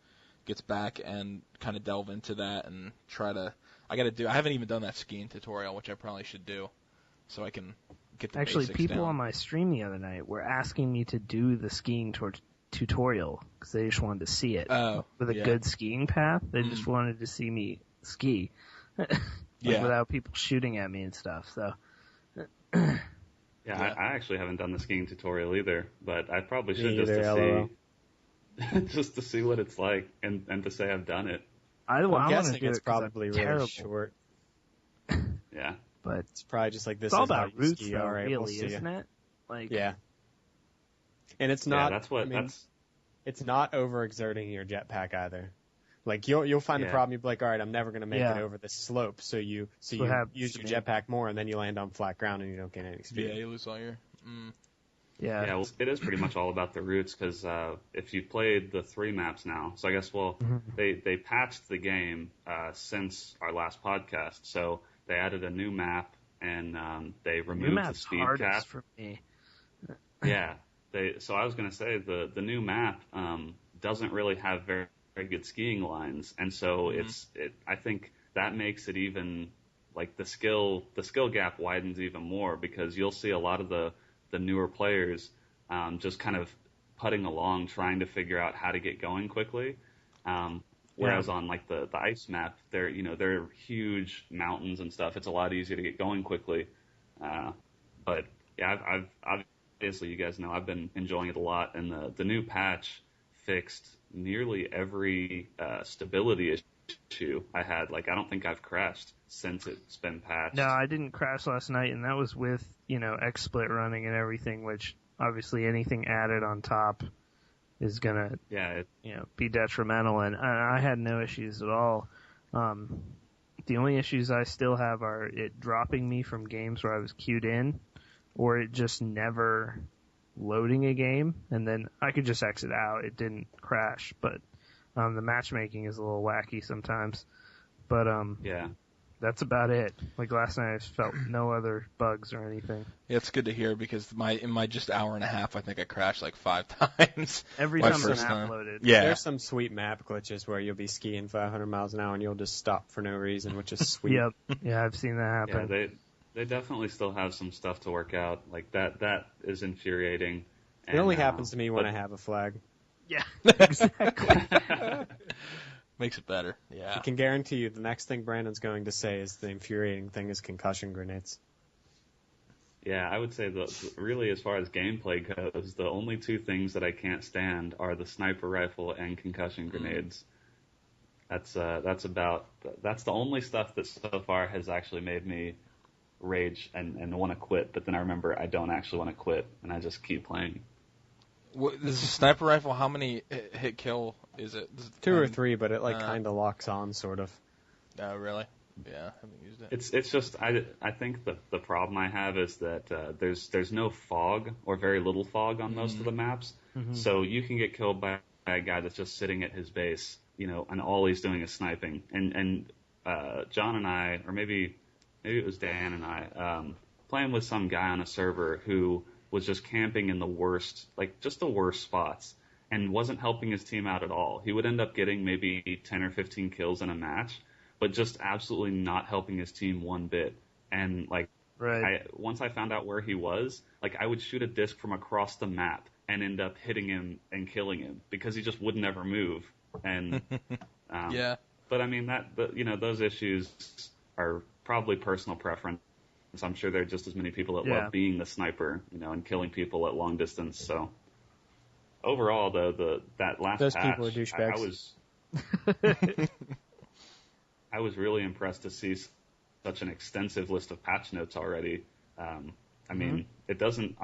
Speaker 2: back and kind of delve into that and try to. I haven't even done that skiing tutorial, which I probably should do, so I can get the
Speaker 3: Actually,
Speaker 2: basics
Speaker 3: people
Speaker 2: down.
Speaker 3: on my stream the other night were asking me to do the skiing tutorial because they just wanted to see it with a
Speaker 2: yeah.
Speaker 3: good skiing path. They just wanted to see me ski, without people shooting at me and stuff. So.
Speaker 5: Yeah, I actually haven't done the skiing tutorial either, but I probably should just to see what it's like and to say I've done it.
Speaker 4: I'm guessing it's probably really short.
Speaker 5: Yeah,
Speaker 3: but
Speaker 4: it's probably just like this.
Speaker 3: It's all
Speaker 4: is how
Speaker 3: about
Speaker 4: you
Speaker 3: roots,
Speaker 4: ski.
Speaker 3: though,
Speaker 4: All right,
Speaker 3: really,
Speaker 4: we'll see
Speaker 3: isn't it? Like,
Speaker 4: yeah. And it's not.
Speaker 5: Yeah, that's what.
Speaker 4: It's not overexerting your jetpack either. Like you'll find the problem. You'll be like, all right, I'm never going to make it over this slope. So you use your jetpack more, and then you land on flat ground, and you don't get any speed.
Speaker 2: Yeah, you lose all your.
Speaker 3: Yeah.
Speaker 5: Well, it is pretty much all about the routes because if you played the 3 maps now, so I guess they patched the game since our last podcast, so they added a new map and they removed the speed cap.
Speaker 3: For me.
Speaker 5: Yeah. So I was going to say the new map doesn't really have very good skiing lines, and so I think that makes it even like the skill gap widens even more because you'll see a lot of the newer players just kind of putting along trying to figure out how to get going quickly. Whereas on like the ice map, they're huge mountains and stuff. It's a lot easier to get going quickly. But yeah, I've obviously you guys know I've been enjoying it a lot, and the new patch fixed nearly every stability issue I had. Like I don't think I've crashed since it's been patched.
Speaker 3: No, I didn't crash last night, and that was with XSplit running and everything, which obviously anything added on top is gonna be detrimental. And I had no issues at all. The only issues I still have are it dropping me from games where I was queued in, or it just never loading a game, and then I could just exit out. It didn't crash, but the matchmaking is a little wacky sometimes. But that's about it. Like last night, I just felt no other bugs or anything.
Speaker 2: Yeah, it's good to hear because in my just hour and a half, I think I crashed like 5 times.
Speaker 3: Every time the map loaded.
Speaker 2: Yeah.
Speaker 4: There's some sweet map glitches where you'll be skiing 500 miles an hour and you'll just stop for no reason, which is sweet.
Speaker 3: Yep. Yeah, I've seen that happen.
Speaker 5: Yeah, they definitely still have some stuff to work out. Like that is infuriating.
Speaker 4: It only happens to me when I have a flag.
Speaker 3: Yeah, exactly.
Speaker 2: Makes it better. Yeah.
Speaker 4: I can guarantee you the next thing Brandon's going to say is the infuriating thing is concussion grenades.
Speaker 5: Yeah, I would say really as far as gameplay goes, the only 2 things that I can't stand are the sniper rifle and concussion grenades. That's the only stuff that so far has actually made me rage and want to quit. But then I remember I don't actually want to quit, and I just keep playing.
Speaker 2: This is a sniper rifle. How many hit kill is it?
Speaker 4: 2 or 3, but it kind of locks on, sort of.
Speaker 2: Oh, really? Yeah, I haven't used it.
Speaker 5: It's just I think the problem I have is that there's no fog or very little fog on most of the maps, so you can get killed by a guy that's just sitting at his base, and all he's doing is sniping. And John and I, or maybe it was Dan and I, playing with some guy on a server who was just camping in the worst spots and wasn't helping his team out at all. He would end up getting maybe 10 or 15 kills in a match, but just absolutely not helping his team one bit. And once I found out where he was, I would shoot a disc from across the map and end up hitting him and killing him because he just would never move. And
Speaker 2: yeah.
Speaker 5: But I mean those issues are probably personal preference. I'm sure there are just as many people that love being the sniper, and killing people at long distance. So overall, though, that last
Speaker 4: those
Speaker 5: patch,
Speaker 4: people are douchebags.
Speaker 5: I was really impressed to see such an extensive list of patch notes already. I mean, it doesn't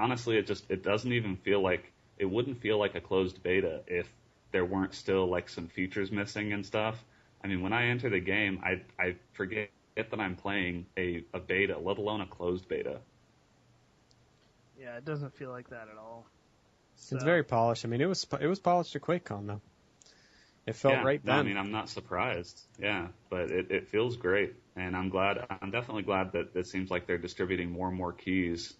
Speaker 5: even feel like it wouldn't feel like a closed beta if there weren't still some features missing and stuff. I mean, when I enter the game, I forget that I'm playing a beta, let alone a closed beta.
Speaker 3: Yeah, it doesn't feel like that at all. So.
Speaker 4: It's very polished. I mean, it was polished to QuakeCon though. It felt right then.
Speaker 5: I mean, I'm not surprised. Yeah, but it feels great, and I'm definitely glad that it seems like they're distributing more and more keys.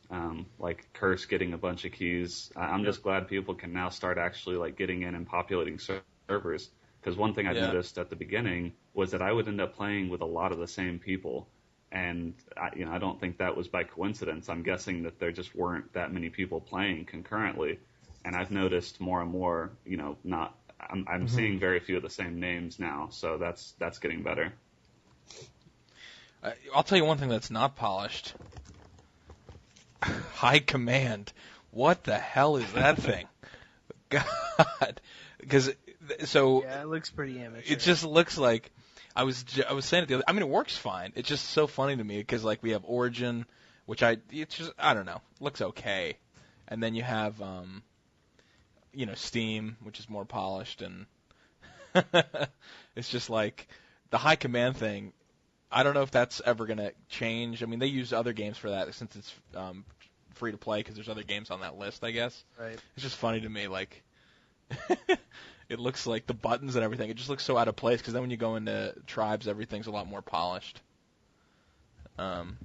Speaker 5: Like Curse getting a bunch of keys. I'm just glad people can now start actually getting in and populating servers. Because one thing I noticed at the beginning was that I would end up playing with a lot of the same people, and I don't think that was by coincidence. I'm guessing that there just weren't that many people playing concurrently, And I've noticed more and more, I'm seeing very few of the same names now, so that's getting better.
Speaker 2: I'll tell you one thing that's not polished. High Command. What the hell is that thing? God. Because, so...
Speaker 3: Yeah, it looks pretty amateur.
Speaker 2: It just looks like... I was saying it the other... I mean, it works fine. It's just so funny to me because, like, we have Origin, which I don't know, looks okay. And then you have, Steam, which is more polished, and it's just like the High Command thing. I don't know if that's ever going to change. I mean, they use other games for that since it's free to play because there's other games on that list, I guess.
Speaker 3: Right.
Speaker 2: It's just funny to me, like, it looks like the buttons and everything, it just looks so out of place because then when you go into Tribes, everything's a lot more polished.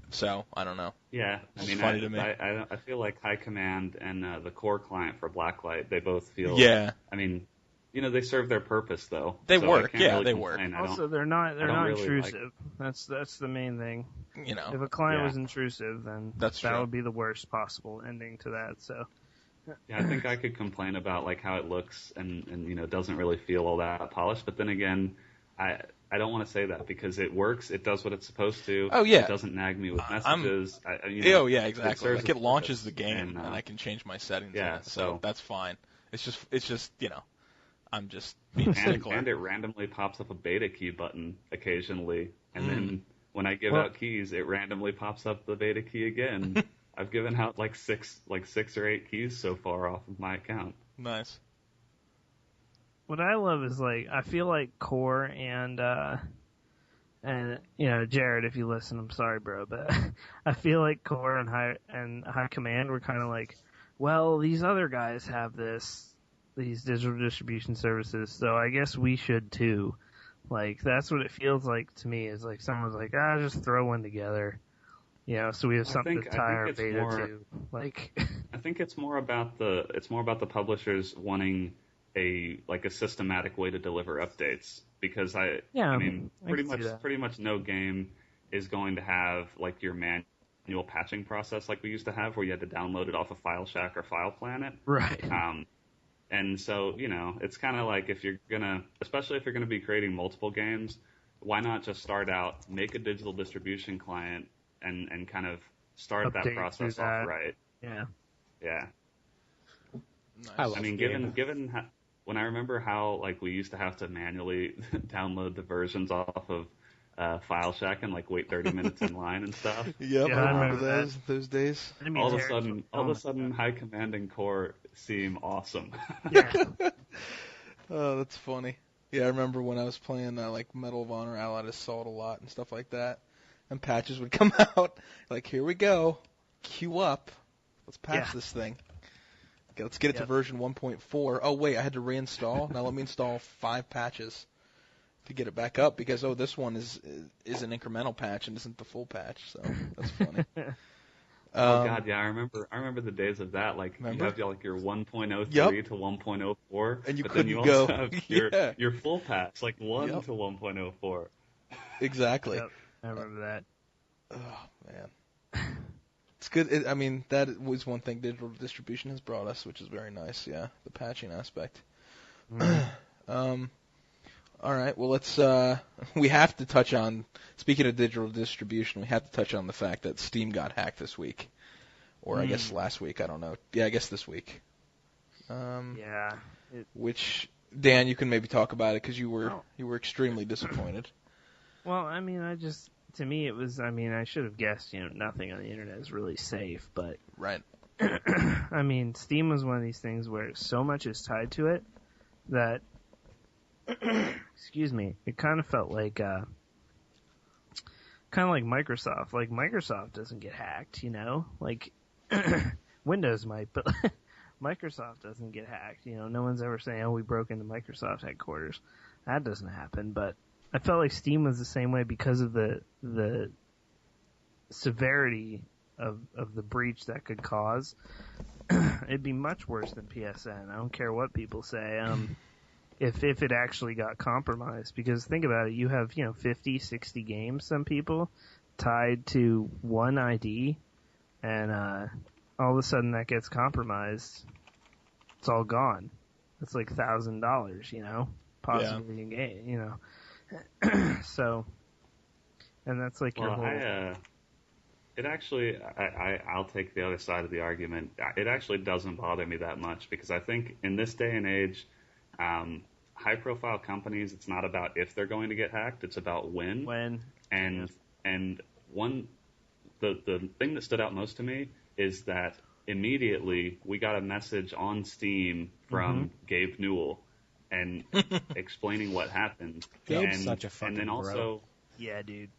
Speaker 2: So, I don't know.
Speaker 5: Yeah,
Speaker 2: I mean, funny to me.
Speaker 5: I feel like High Command and the core client for Blacklight, they both feel...
Speaker 2: Yeah.
Speaker 5: I mean... they serve their purpose though.
Speaker 2: They
Speaker 5: so
Speaker 2: work,
Speaker 5: really
Speaker 2: they work.
Speaker 3: Also, they're not
Speaker 5: really
Speaker 3: intrusive. That's the main thing. If a client
Speaker 5: Yeah.
Speaker 3: was intrusive, then
Speaker 2: That's
Speaker 3: that
Speaker 2: true.
Speaker 3: would be the worst possible ending to that. So.
Speaker 5: Yeah, I think I could complain about like how it looks and doesn't really feel all that polished. But then again, I don't want to say that because it works. It does what it's supposed to.
Speaker 2: Oh yeah.
Speaker 5: It doesn't nag me with messages.
Speaker 2: Oh yeah, exactly.
Speaker 5: It
Speaker 2: Like it launches the game
Speaker 5: and
Speaker 2: I can change my settings.
Speaker 5: Yeah,
Speaker 2: so that's fine. It's just I'm just being a stickler.
Speaker 5: And it randomly pops up a beta key button occasionally, and then when I give out keys, it randomly pops up the beta key again. I've given out like six or eight keys so far off of my account.
Speaker 2: Nice.
Speaker 3: What I love is like I feel like Core and Jared, if you listen, I'm sorry, bro, but I feel like Core and High Command were kind of like, well, these other guys have these digital distribution services, so I guess we should too. Like, that's what it feels like to me, is like someone's like, just throw one together. So we have something to tie our beta to. Like,
Speaker 5: I think it's more about the publishers wanting a systematic way to deliver updates, because pretty much no game is going to have like your manual patching process like we used to have, where you had to download it off of FileShack or FilePlanet.
Speaker 3: right.
Speaker 5: And so, it's kind of like especially if you're going to be creating multiple games, why not just start out, make a digital distribution client, and kind of start
Speaker 3: Update
Speaker 5: that process off right.
Speaker 3: Yeah.
Speaker 5: Yeah.
Speaker 2: Nice.
Speaker 5: I mean, given when I remember how like we used to have to manually download the versions off of FileShack and like wait 30 minutes in line and stuff.
Speaker 2: Yep,
Speaker 3: Yeah,
Speaker 2: I
Speaker 3: I
Speaker 2: remember
Speaker 3: remember
Speaker 2: those days.
Speaker 5: All of a sudden, High Command and Core seem awesome.
Speaker 3: Yeah.
Speaker 2: Oh, that's funny. Yeah, I remember when I was playing like Medal of Honor, Allied Assault a lot and stuff like that, and patches would come out. Like, here we go, queue up, let's patch this thing. Okay, let's get it to version 1.4. Oh wait, I had to reinstall. Now let me install 5 patches to get it back up, because this one is an incremental patch and isn't the full patch. So that's funny.
Speaker 5: Oh god, yeah, I remember the days of that. Like you have like your 1.03 to 1.04,
Speaker 2: and you
Speaker 5: but
Speaker 2: couldn't
Speaker 5: then you
Speaker 2: go.
Speaker 5: also have your full patch, like 1 to 1.04.
Speaker 2: Exactly.
Speaker 3: Yep, I remember that.
Speaker 2: Oh man, it's good. I mean, that was one thing digital distribution has brought us, which is very nice. Yeah, the patching aspect. All right, well, let's. We have to touch on. Speaking of digital distribution, we have to touch on the fact that Steam got hacked this week, or I guess last week. I don't know. Yeah, I guess this week.
Speaker 3: Yeah.
Speaker 2: Which, Dan, you can maybe talk about it because you were extremely disappointed.
Speaker 3: Well, I mean, to me, it was. I mean, I should have guessed. Nothing on the internet is really safe, but
Speaker 2: Right.
Speaker 3: I mean, Steam was one of these things where so much is tied to it that. Excuse me. It kind of felt like, Microsoft. Like Microsoft doesn't get hacked, Like Windows might, but Microsoft doesn't get hacked. No one's ever saying, "Oh, we broke into Microsoft headquarters." That doesn't happen. But I felt like Steam was the same way because of the severity of the breach that could cause. It'd be much worse than PSN. I don't care what people say. If it actually got compromised, because think about it, you have 50, 60 games, some people tied to one ID, and all of a sudden that gets compromised. it's all gone. It's like $1,000, you know, possibly in game, you know. So, and that's like your whole.
Speaker 5: It actually, I'll take the other side of the argument. It actually doesn't bother me that much because I think in this day and age, high-profile companies, it's not about if they're going to get hacked; it's about when.
Speaker 3: When.
Speaker 5: And the thing that stood out most to me is that immediately we got a message on Steam from Gabe Newell and explaining what happened.
Speaker 4: Gabe's such a fucking
Speaker 5: and then also,
Speaker 4: bro.
Speaker 3: Yeah, dude.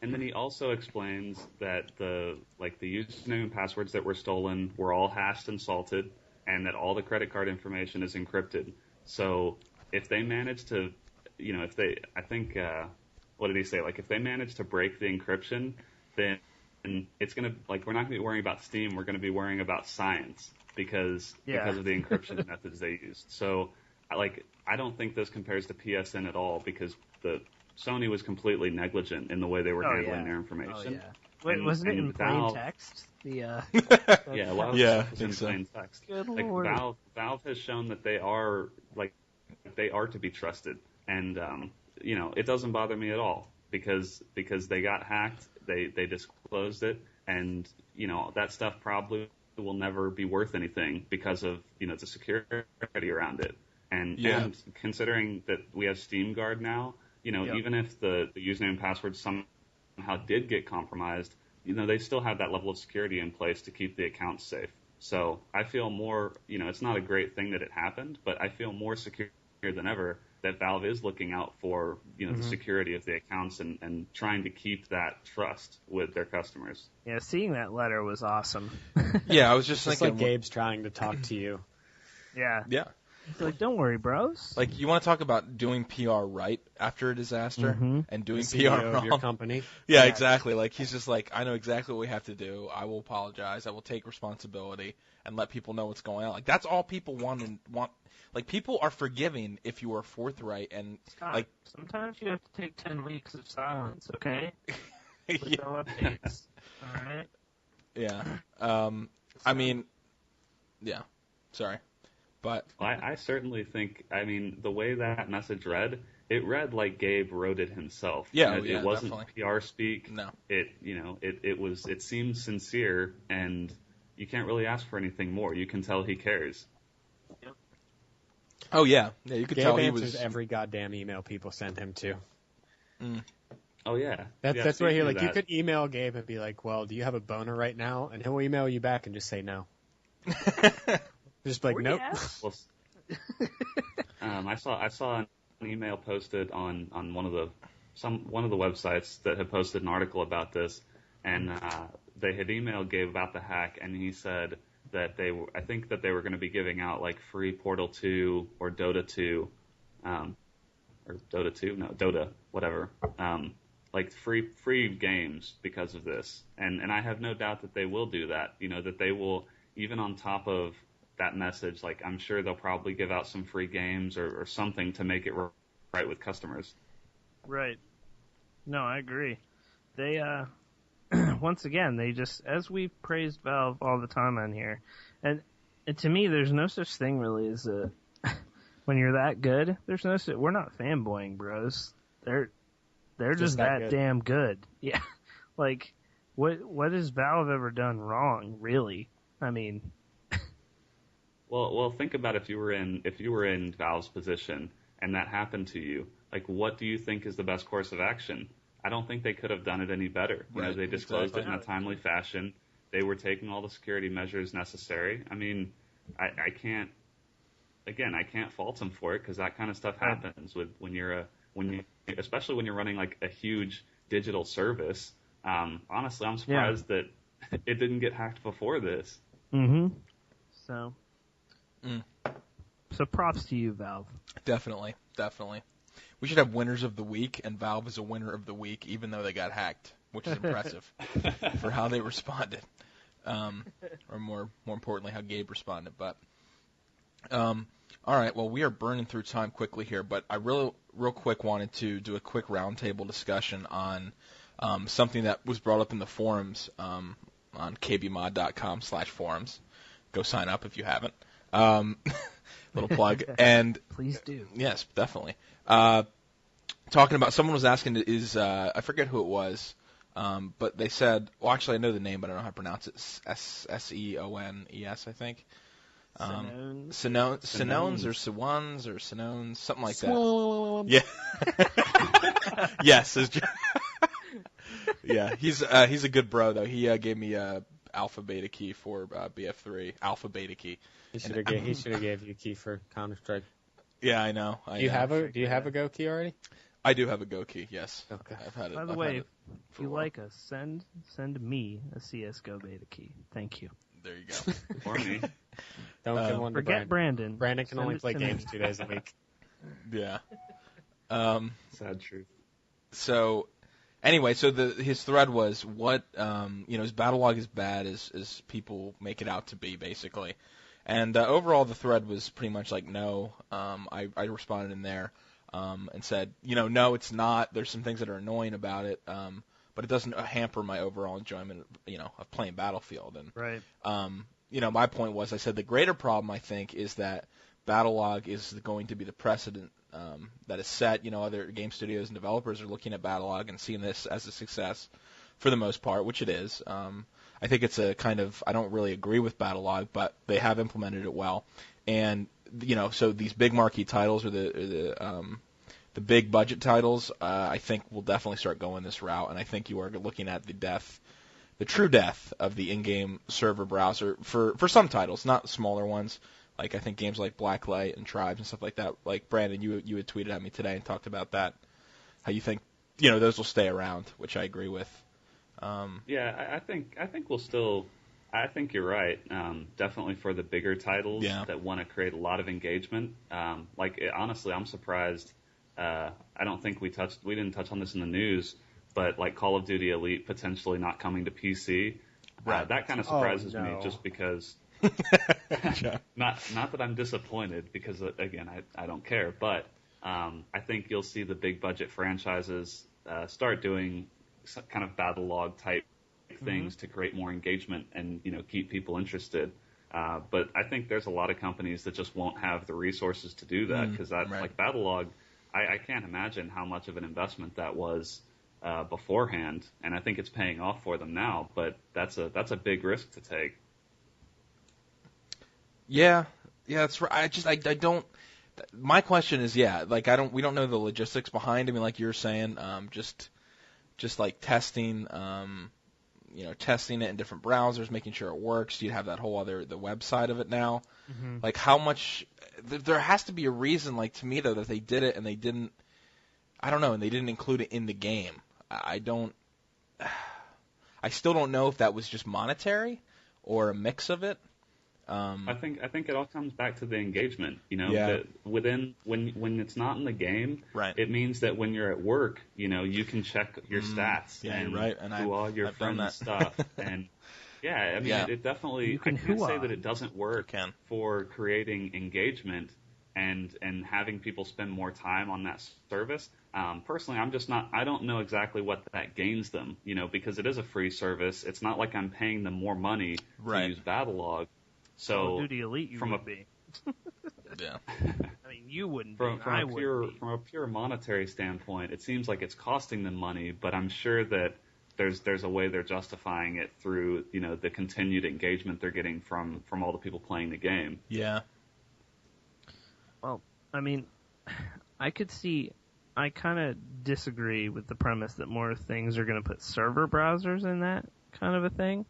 Speaker 5: And then he also explains that the username and passwords that were stolen were all hashed and salted, and that all the credit card information is encrypted. So if they manage to, you know, what did he say? Like if they manage to break the encryption, then it's gonna we're not gonna be worrying about Steam. We're gonna be worrying about science because of the encryption methods they used. So I don't think this compares to PSN at all because Sony was completely negligent in the way they were handling their information.
Speaker 3: Oh, yeah. Wait, wasn't it in plain text?
Speaker 5: Yeah, a lot of stuff was in plain text.
Speaker 3: Good Lord.
Speaker 5: Valve has shown that they are to be trusted, and you know, it doesn't bother me at all because they got hacked, they disclosed it, and you know that stuff probably will never be worth anything because of, you know, the security around it, and considering that we have Steam Guard now. You know, even if the username and password somehow did get compromised, you know, they still have that level of security in place to keep the accounts safe. So I feel more, you know, it's not a great thing that it happened, but I feel more secure than ever that Valve is looking out for, you know, the security of the accounts and trying to keep that trust with their customers.
Speaker 3: Yeah, seeing that letter was awesome.
Speaker 2: Yeah, I was just thinking.
Speaker 4: Like Gabe's trying to talk to you.
Speaker 3: Yeah.
Speaker 2: Yeah.
Speaker 3: He's like, don't worry, bros.
Speaker 2: Like, you want to talk about doing PR right after a disaster and doing
Speaker 4: The
Speaker 2: PR
Speaker 4: CEO
Speaker 2: wrong.
Speaker 4: of your company.
Speaker 2: Yeah, exactly. Like, he's just like, I know exactly what we have to do. I will apologize. I will take responsibility and let people know what's going on. Like, that's all people want. Like, people are forgiving if you are forthright and
Speaker 3: Scott,
Speaker 2: like.
Speaker 3: Sometimes you have to take 10 weeks of silence, okay? With no updates. All right.
Speaker 2: Yeah. I mean, yeah. Sorry. But
Speaker 5: I certainly think, I mean, the way that message read, it read like Gabe wrote it himself.
Speaker 2: Yeah,
Speaker 5: it wasn't
Speaker 2: definitely.
Speaker 5: PR speak.
Speaker 2: No.
Speaker 5: It seemed sincere, and you can't really ask for anything more. You can tell he cares.
Speaker 3: Yep.
Speaker 2: Oh yeah, you could
Speaker 4: Gabe
Speaker 2: tell he
Speaker 4: answers
Speaker 2: was
Speaker 4: every goddamn email people send him to.
Speaker 5: Oh yeah,
Speaker 4: That's where you could email Gabe and be like, "Well, do you have a boner right now?" And he'll email you back and just say no. Just like, nope.
Speaker 5: Well, I saw an email posted on one of the websites that had posted an article about this, and they had emailed Gabe about the hack, and he said that I think that they were going to be giving out like free Portal 2 or Dota 2, or Dota 2, no, Dota, whatever, like free games because of this, and I have no doubt that they will do that. You know, that they will, even on top of that message, like I'm sure they'll probably give out some free games or something to make it right with customers.
Speaker 3: Right. No, I agree. They, once again, they just, as we've praised Valve all the time on here, and to me, there's no such thing really as when you're that good, we're not fanboying, bros. They're just that
Speaker 4: good.
Speaker 3: damn good. Yeah. Like, what has Valve ever done wrong, really? I mean,
Speaker 5: Well, think about if you were in Valve's position and that happened to you. Like, what do you think is the best course of action? I don't think they could have done it any better. You know, they disclosed it in a timely fashion. They were taking all the security measures necessary. I mean, I can't fault them for it because that kind of stuff happens especially when you're running like a huge digital service. Honestly, I'm surprised that it didn't get hacked before this.
Speaker 3: Mm-hmm. So props to you, Valve.
Speaker 2: Definitely. We should have winners of the week, and Valve is a winner of the week, even though they got hacked, which is impressive for how they responded, or more importantly, how Gabe responded. But all right, well, we are burning through time quickly here, but I real quick wanted to do a quick roundtable discussion on something that was brought up in the forums on kbmod.com/forums. Go sign up if you haven't. Little plug. And
Speaker 3: please do.
Speaker 2: yes, definitely. Talking about, someone was asking, I forget who it was, but they said, well, actually I know the name, but I don't know how to pronounce it. Seones, I think. Sinones or Siwans or Sinones, something like that. Yeah. Yes. Yeah, he's a good bro though. He gave me a alpha beta key for BF3. Alpha beta key.
Speaker 4: He should have gave you a key for Counter-Strike.
Speaker 2: Yeah, I know.
Speaker 4: Do you have a Go key already?
Speaker 2: I do have a Go key. Yes.
Speaker 4: Okay.
Speaker 2: I've had it.
Speaker 3: By the way, if you like us, send me a CS:GO beta key. Thank you.
Speaker 2: There you go.
Speaker 5: For me.
Speaker 4: Don't give one to
Speaker 3: Forget Brandon.
Speaker 4: Brandon can only play games 2 days a week.
Speaker 2: Yeah.
Speaker 5: Sad truth.
Speaker 2: So, anyway, so his thread was what is Battlelog as bad as people make it out to be, basically. And overall, the thread was pretty much like no. I responded in there and said, no, it's not. There's some things that are annoying about it, but it doesn't hamper my overall enjoyment, of playing Battlefield. And
Speaker 3: right.
Speaker 2: My point was, I said the greater problem, I think, is that Battlelog is going to be the precedent that is set. Other game studios and developers are looking at Battlelog and seeing this as a success for the most part, which it is. I think it's a kind of, I don't really agree with Battlelog, but they have implemented it well. And, so these big marquee titles or the big budget titles, I think will definitely start going this route. And I think you are looking at the true death of the in-game server browser for some titles, not smaller ones. Like I think games like Blacklight and Tribes and stuff like that. Like Brandon, you had tweeted at me today and talked about that. How you think those will stay around, which I agree with.
Speaker 5: Yeah, I think we'll still. I think you're right. Definitely for the bigger titles that want to create a lot of engagement. Honestly, I'm surprised. I don't think we didn't touch on this in the news, but like Call of Duty Elite potentially not coming to PC.
Speaker 2: Right.
Speaker 5: That kind of surprises me, just because. Not that I'm disappointed, because again I don't care, but I think you'll see the big budget franchises start doing some kind of Battlelog type things to create more engagement and keep people interested. But I think there's a lot of companies that just won't have the resources to do that, because like Battlelog, I can't imagine how much of an investment that was beforehand, and I think it's paying off for them now. But that's a big risk to take.
Speaker 2: Yeah, that's right. I don't. My question is, we don't know the logistics behind. I mean, like you're saying, just like testing, testing it in different browsers, making sure it works. You'd have that whole the website of it now. Mm-hmm. Like how much? There has to be a reason, like to me though, that they did it and they didn't. I don't know, and they didn't include it in the game. I still don't know if that was just monetary or a mix of it.
Speaker 5: I think it all comes back to the engagement. That when it's not in the game,
Speaker 2: right.
Speaker 5: It means that when you're at work, you can check your stats and
Speaker 2: right. And
Speaker 5: do all your friends' stuff. And it definitely. I can't say that it doesn't work for creating engagement and having people spend more time on that service. Personally, I'm just not. I don't know exactly what that gains them. because it is a free service. It's not like I'm paying them more money to use Battlelog. So
Speaker 3: Call of Duty Elite, you would be.
Speaker 2: Yeah.
Speaker 3: I mean, you wouldn't be.
Speaker 5: From a pure monetary standpoint, it seems like it's costing them money, but I'm sure that there's a way they're justifying it through the continued engagement they're getting from all the people playing the game.
Speaker 2: Yeah.
Speaker 3: Well, I mean, I could see. I kind of disagree with the premise that more things are going to put server browsers in that kind of a thing.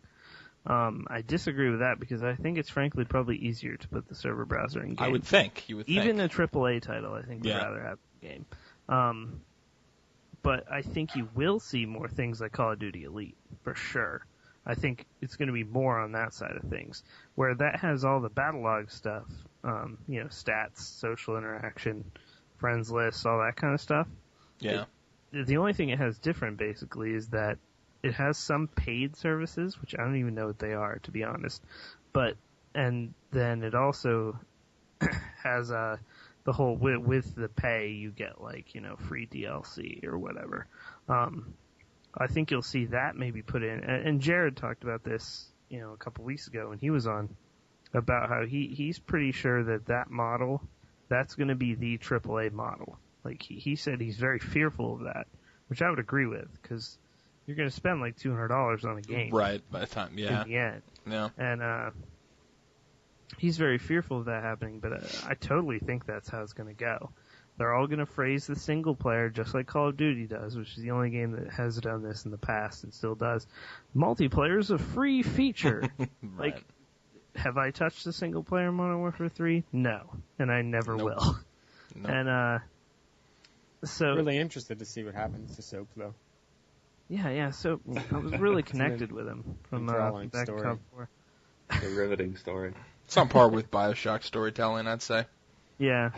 Speaker 3: I disagree with that because I think it's frankly probably easier to put the server browser in game.
Speaker 2: I would think. You would think.
Speaker 3: Even a AAA title, I think, would rather have the game. But I think you will see more things like Call of Duty Elite, for sure. I think it's going to be more on that side of things, where that has all the Battlelog stuff, stats, social interaction, friends lists, all that kind of stuff.
Speaker 2: Yeah.
Speaker 3: The only thing it has different, basically, is that it has some paid services, which I don't even know what they are, to be honest. And then it also has the whole, with the pay, you get free DLC or whatever. I think you'll see that maybe put in, and Jared talked about this, a couple weeks ago when he was on about how he's pretty sure that model, that's going to be the AAA model. Like, he said he's very fearful of that, which I would agree with, because you're going to spend like $200 on a game.
Speaker 2: Right, by the time, yeah.
Speaker 3: In the end.
Speaker 2: Yeah.
Speaker 3: And he's very fearful of that happening, but I totally think that's how it's going to go. They're all going to phrase the single player just like Call of Duty does, which is the only game that has done this in the past and still does. Multiplayer is a free feature.
Speaker 2: Right.
Speaker 3: Like, have I touched the single player in Modern Warfare 3? No. And I never will.
Speaker 2: Nope.
Speaker 3: And, so.
Speaker 4: Really interested to see what happens to Soap, though.
Speaker 3: Yeah, so I was really connected with him from back in Call 4.
Speaker 5: A riveting story.
Speaker 2: It's on par with BioShock storytelling, I'd say.
Speaker 3: Yeah.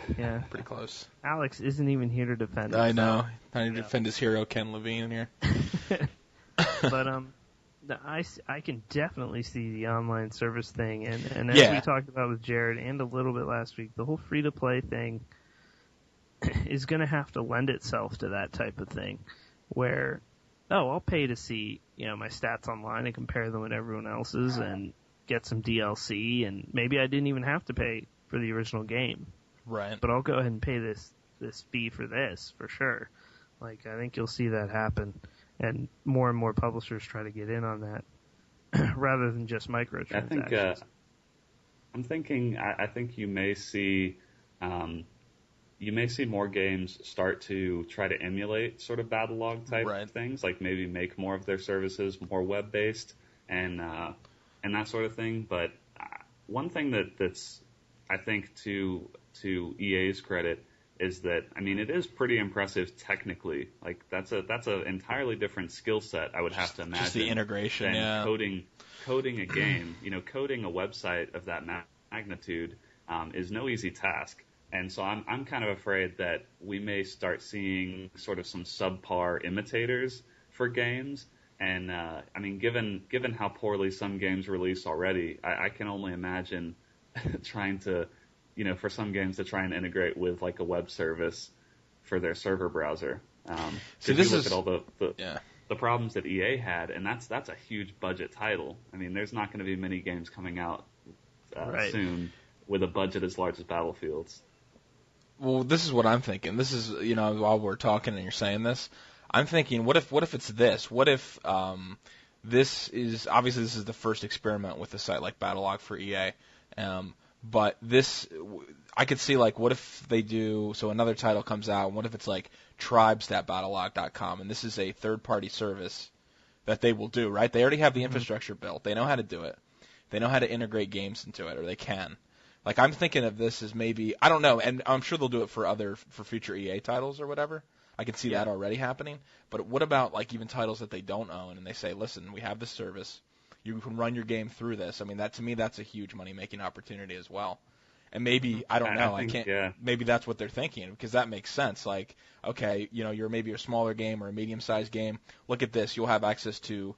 Speaker 2: Pretty close.
Speaker 3: Alex isn't even here to defend
Speaker 2: I
Speaker 3: himself.
Speaker 2: know. I need to defend his hero, Ken Levine, here.
Speaker 3: But I can definitely see the online service thing, and as we talked about with Jared and a little bit last week, the whole free-to-play thing is going to have to lend itself to that type of thing, where, I'll pay to see, my stats online and compare them with everyone else's and get some DLC, and maybe I didn't even have to pay for the original game.
Speaker 2: Right.
Speaker 3: But I'll go ahead and pay this fee for this, for sure. Like, I think you'll see that happen, and more publishers try to get in on that, rather than just microtransactions.
Speaker 5: I think you may see more games start to try to emulate sort of Battlelog type things, like maybe make more of their services more web-based and that sort of thing. But one thing that's, I think, to EA's credit is that, it is pretty impressive technically. Like, that's a entirely different skill set, I would have to imagine.
Speaker 2: Just the integration,
Speaker 5: than coding a game. Coding a website of that magnitude is no easy task. And so I'm kind of afraid that we may start seeing sort of some subpar imitators for games. And, given how poorly some games release already, I can only imagine trying to, for some games to try and integrate with like a web service for their server browser. So this you look at all the problems that EA had, and that's a huge budget title. There's not going to be many games coming out soon with a budget as large as Battlefield's.
Speaker 2: Well, this is what I'm thinking. This is, while we're talking and you're saying this, I'm thinking, what if it's this? What if this is the first experiment with a site like Battlelog for EA, but this, I could see, like, what if they do, so another title comes out, and what if it's like tribes.battlelog.com, and this is a third-party service that they will do, right? They already have the infrastructure built. They know how to do it. They know how to integrate games into it, or they can. Like, I'm thinking of this as maybe, I don't know, and I'm sure they'll do it for future EA titles or whatever. I can see that already happening. But what about, like, even titles that they don't own, and they say, listen, we have this service. You can run your game through this. That, to me, that's a huge money-making opportunity as well. And maybe, I don't know, maybe that's what they're thinking, because that makes sense. Like, okay, you're maybe a smaller game or a medium-sized game. Look at this. You'll have access to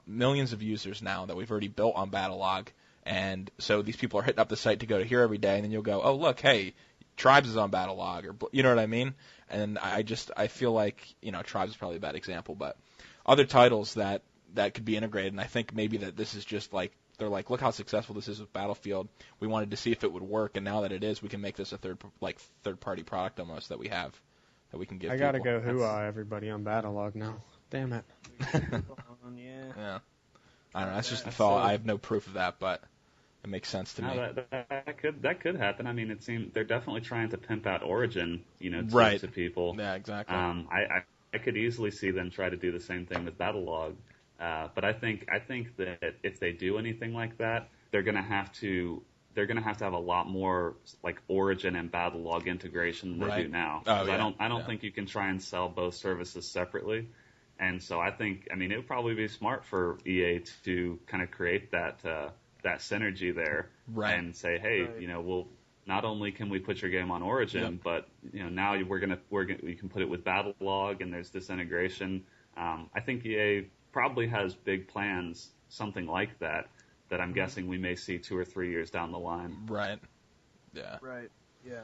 Speaker 2: millions of users now that we've already built on Battlelog. And so these people are hitting up the site to go to here every day, and then you'll go, oh, look, hey, Tribes is on Battlelog, or you know what I mean? And I feel like, Tribes is probably a bad example, but other titles that could be integrated, and I think maybe that this is just like, they're like, look how successful this is with Battlefield. We wanted to see if it would work, and now that it is, we can make this a third-party product almost that we have, that we can give people.
Speaker 4: I gotta go hoo-ah everybody on Battlelog now. Damn it.
Speaker 2: Yeah. I don't know, that's just the thought. I have no proof of that, but it makes sense to me.
Speaker 5: That could happen. It seems they're definitely trying to pimp out Origin, to people.
Speaker 2: Yeah, exactly.
Speaker 5: I could easily see them try to do the same thing with Battlelog. But I think that if they do anything like that, they're gonna have to have a lot more like Origin and Battlelog integration than they do now.
Speaker 2: Oh, yeah.
Speaker 5: I don't think you can try and sell both services separately. And so I think, it would probably be smart for EA to kind of create that synergy there, and say, hey, we'll not only can we put your game on Origin, but now we can put it with Battlelog, and there's this integration. I think EA probably has big plans, something like that I'm guessing we may see 2 or 3 years down the line.
Speaker 2: Right. Yeah.
Speaker 3: Right. Yeah.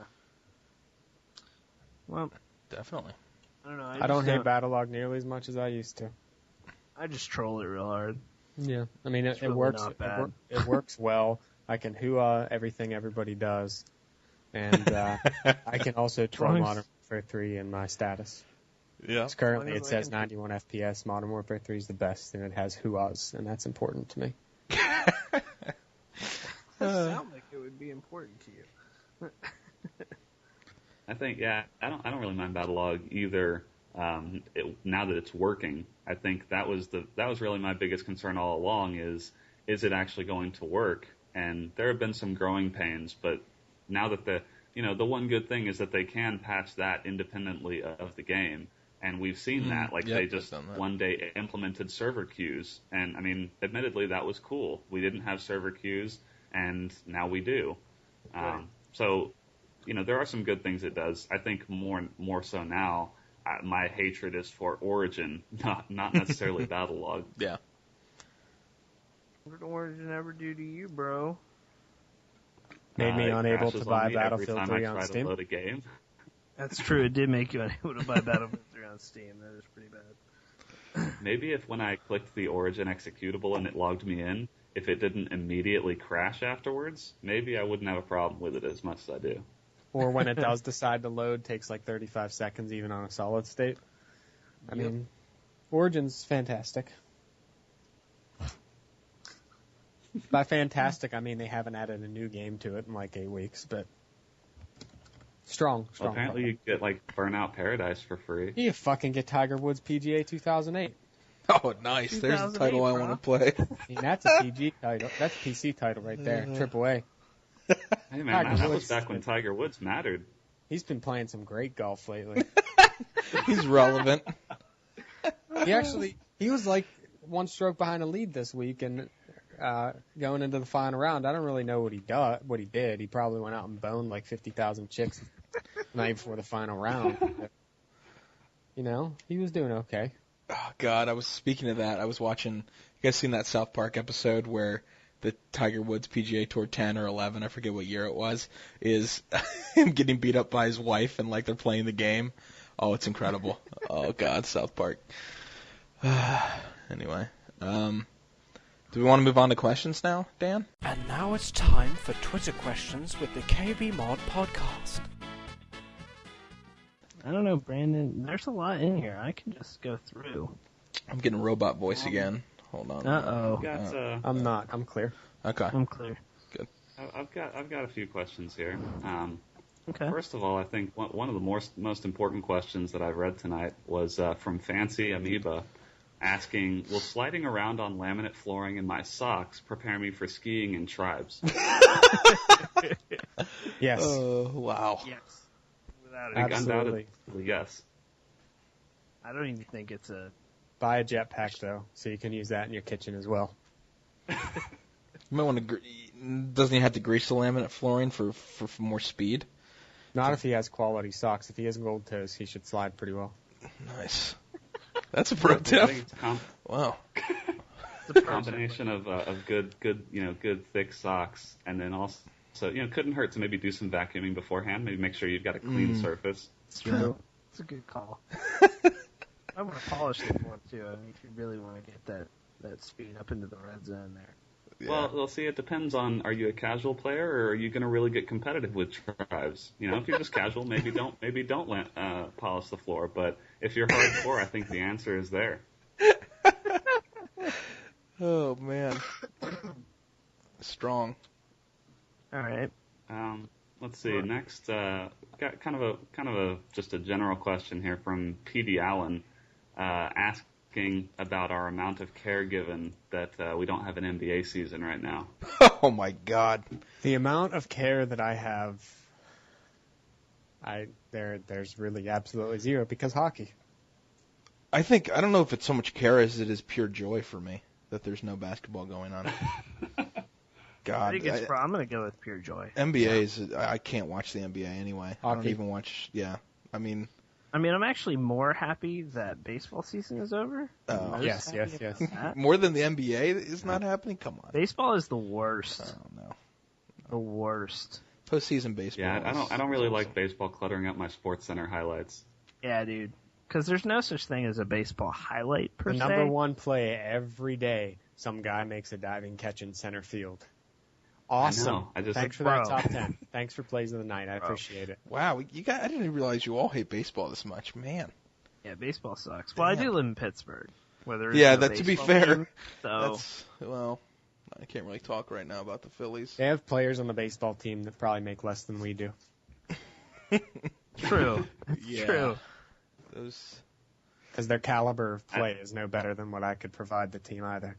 Speaker 3: Well,
Speaker 2: definitely.
Speaker 3: I don't know.
Speaker 4: I don't hate Battlelog nearly as much as I used to.
Speaker 3: I just troll it real hard.
Speaker 4: Yeah, it
Speaker 3: really
Speaker 4: works.
Speaker 3: Not bad.
Speaker 4: It works well. I can hooah everything everybody does, and I can also troll Modern Warfare 3 in my status.
Speaker 2: Yeah.
Speaker 4: Currently it says 91 FPS. Modern Warfare 3 is the best, and it has hooahs, and that's important to me.
Speaker 3: Sound like it would be important to you.
Speaker 5: I think, I don't really mind Battlelog either. Now that it's working, I think that was really my biggest concern all along is it actually going to work? And there have been some growing pains, but now that the one good thing is that they can patch that independently of the game. And we've seen that. They just one day implemented server queues. And, I mean, admittedly, that was cool. We didn't have server queues, and now we do. Right. So, there are some good things it does. I think more so now, my hatred is for Origin, not necessarily Battlelog.
Speaker 2: Yeah.
Speaker 3: What did Origin ever do to you, bro?
Speaker 4: Made me unable to buy Battlefield 3 on Steam.
Speaker 5: To load a game.
Speaker 3: That's true. It did make you unable to buy Battlefield 3 on Steam. That is pretty bad.
Speaker 5: Maybe if when I clicked the Origin executable and it logged me in, if it didn't immediately crash afterwards, maybe I wouldn't have a problem with it as much as I do.
Speaker 4: Or when it does decide to load, takes like 35 seconds even on a solid state. I mean, Origin's fantastic. By fantastic, I mean they haven't added a new game to it in like 8 weeks, but strong.
Speaker 5: Well, apparently you get like Burnout Paradise for free.
Speaker 4: You fucking get Tiger Woods PGA 2008.
Speaker 2: Oh, nice. There's the title I want to play.
Speaker 4: I mean, that's a PG title. That's a PC title right there. AAA.
Speaker 5: Hey man, that was back when Tiger Woods mattered.
Speaker 4: He's been playing some great golf lately.
Speaker 2: He's relevant.
Speaker 4: He was like 1 stroke behind a lead this week, and going into the final round, I don't really know what he did. He probably went out and boned like 50,000 chicks the night before the final round. But, he was doing okay.
Speaker 2: Oh God, speaking of that, I was watching. You guys seen that South Park episode where the Tiger Woods PGA Tour 10 or 11, I forget what year it was, is him getting beat up by his wife and like they're playing the game. Oh, it's incredible. Oh God, South Park. Anyway, do we want to move on to questions now, Dan?
Speaker 7: And now it's time for Twitter questions with the KBMOD podcast.
Speaker 3: I don't know, Brandon. There's a lot in here. I can just go through.
Speaker 2: I'm getting robot voice again. Hold on.
Speaker 3: Uh-oh.
Speaker 4: I'm not. I'm clear.
Speaker 2: Okay.
Speaker 3: I'm clear.
Speaker 2: Good.
Speaker 5: I've got a few questions here.
Speaker 3: Okay.
Speaker 5: First of all, I think one of the most important questions that I've read tonight was from Fancy Amoeba, asking, will sliding around on laminate flooring in my socks prepare me for skiing in tribes?
Speaker 4: Yes.
Speaker 2: Wow.
Speaker 3: Yes. Without
Speaker 5: I think undoubtedly, yes.
Speaker 3: I don't even think it's a...
Speaker 4: Buy a jetpack, though, so you can use that in your kitchen as well.
Speaker 2: You might want to... Doesn't he have to grease the laminate flooring for more speed?
Speaker 4: Not if he has quality socks. If he has gold toes, he should slide pretty well.
Speaker 2: Nice. That's a pro tip. Wow.
Speaker 5: It's a combination of good thick socks, and then also couldn't hurt to maybe do some vacuuming beforehand. Maybe make sure you've got a clean surface.
Speaker 3: It's true. It's a good call. I want to polish the floor too. I mean, if you really want to get that speed up into the red zone there.
Speaker 5: Yeah. Well, see, it depends on, are you a casual player or are you going to really get competitive with tribes? If you're just casual, maybe don't polish the floor. But if you're hardcore, I think the answer is there.
Speaker 2: Oh man, strong.
Speaker 3: All right.
Speaker 5: Let's see. Next, got kind of a just a general question here from PD Allen, asking about our amount of care given that we don't have an NBA season right now.
Speaker 2: Oh my God.
Speaker 4: The amount of care that I have, there's really absolutely zero because hockey.
Speaker 2: I don't know if it's so much care as it is pure joy for me that there's no basketball going on. God,
Speaker 3: I'm going to go with pure joy.
Speaker 2: NBA I can't watch the NBA anyway.
Speaker 4: Hockey.
Speaker 2: I don't even watch. Yeah, I mean,
Speaker 3: I'm actually more happy that baseball season is over.
Speaker 4: Yes.
Speaker 2: More than the NBA is not happening. Come on.
Speaker 3: Baseball is the worst.
Speaker 2: Oh no.
Speaker 3: The worst.
Speaker 2: Postseason baseball.
Speaker 5: Yeah, I don't really like baseball cluttering up my SportsCenter highlights.
Speaker 3: Yeah, dude. Because there's no such thing as a baseball highlight per se.
Speaker 4: Number one play every day. Some guy makes a diving catch in center field. Awesome.
Speaker 5: I know.
Speaker 4: Thanks for that top 10. Thanks for plays of the night. I appreciate it.
Speaker 2: Wow, I didn't realize you all hate baseball this much, man.
Speaker 3: Yeah, baseball sucks. Well, I do live in Pittsburgh. To
Speaker 2: be fair,
Speaker 3: team, so
Speaker 2: I can't really talk right now about the Phillies.
Speaker 4: They have players on the baseball team that probably make less than we do.
Speaker 3: True. True.
Speaker 4: Because their caliber of play is no better than what I could provide the team either.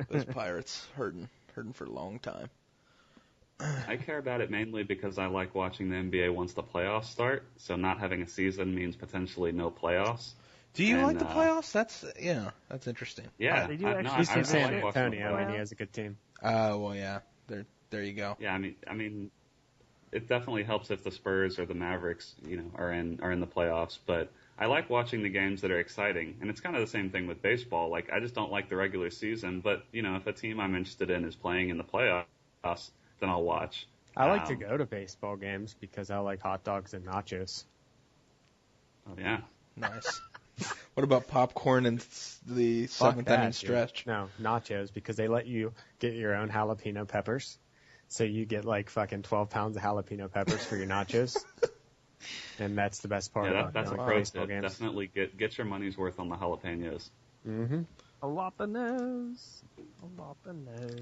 Speaker 2: Those Pirates hurting for a long time.
Speaker 5: I care about it mainly because I like watching the NBA once the playoffs start. So not having a season means potentially no playoffs.
Speaker 2: Do you like the playoffs? That's interesting.
Speaker 5: Yeah,
Speaker 3: they do actually.
Speaker 4: He's from San
Speaker 5: like
Speaker 4: Antonio, and he has a good team.
Speaker 2: Well, yeah. There you go.
Speaker 5: Yeah, I mean, it definitely helps if the Spurs or the Mavericks, are in the playoffs. But I like watching the games that are exciting, and it's kind of the same thing with baseball. Like, I just don't like the regular season, but if a team I'm interested in is playing in the playoffs, then I'll watch.
Speaker 4: I like to go to baseball games because I like hot dogs and nachos.
Speaker 5: Oh yeah,
Speaker 2: nice. What about popcorn and the seventh inning stretch?
Speaker 4: No, nachos, because they let you get your own jalapeno peppers. So you get like fucking 12 pounds of jalapeno peppers for your nachos. And that's the best part about
Speaker 5: that's a pro tip. Definitely get your money's worth on the jalapenos.
Speaker 4: Mm-hmm.
Speaker 3: Jalapenos.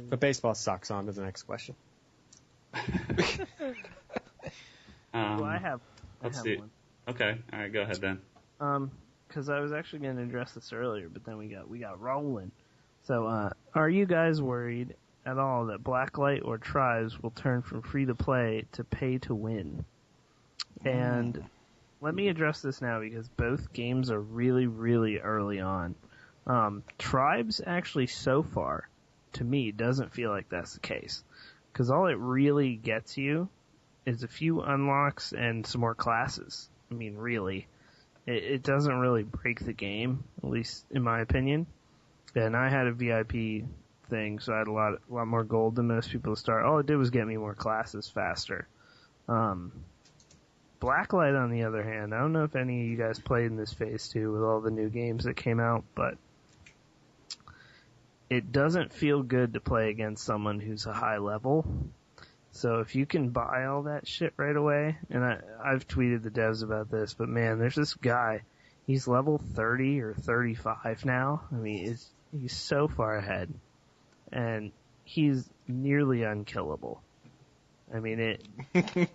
Speaker 4: But baseball sucks. On to the next question.
Speaker 3: Well, I have
Speaker 5: see.
Speaker 3: one.
Speaker 5: Okay, all right, go ahead then.
Speaker 3: Because I was actually going to address this earlier, but then we got rolling. So, are you guys worried at all that Blacklight or Tribes will turn from free to play to pay to win? And let me address this now because both games are really, really early on. Tribes actually so far, to me, doesn't feel like that's the case. Because all it really gets you is a few unlocks and some more classes. I mean, really. It doesn't really break the game, at least in my opinion. And I had a VIP thing, so I had a lot more gold than most people to start. All it did was get me more classes faster. Blacklight, on the other hand, I don't know if any of you guys played in this phase 2 with all the new games that came out, but it doesn't feel good to play against someone who's a high level. So if you can buy all that shit right away, and I've tweeted the devs about this, but man, there's this guy, he's level 30 or 35 now. I mean, he's so far ahead, and he's nearly unkillable. I mean, it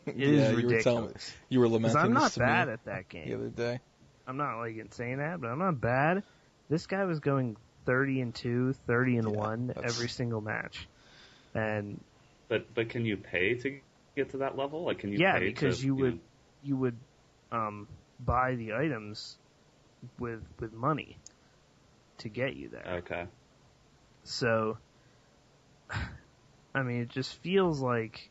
Speaker 3: is ridiculous.
Speaker 2: You were lamenting
Speaker 3: I'm not
Speaker 2: this to
Speaker 3: bad
Speaker 2: me
Speaker 3: at that game.
Speaker 2: the other day.
Speaker 3: I'm not saying that, but I'm not bad. This guy was going 30-2, 30-1 every single match, and.
Speaker 5: But can you pay to get to that level? Like, can you?
Speaker 3: Yeah,
Speaker 5: pay
Speaker 3: because
Speaker 5: to,
Speaker 3: you would buy the items with money to get you there.
Speaker 5: Okay.
Speaker 3: So, I mean, it just feels like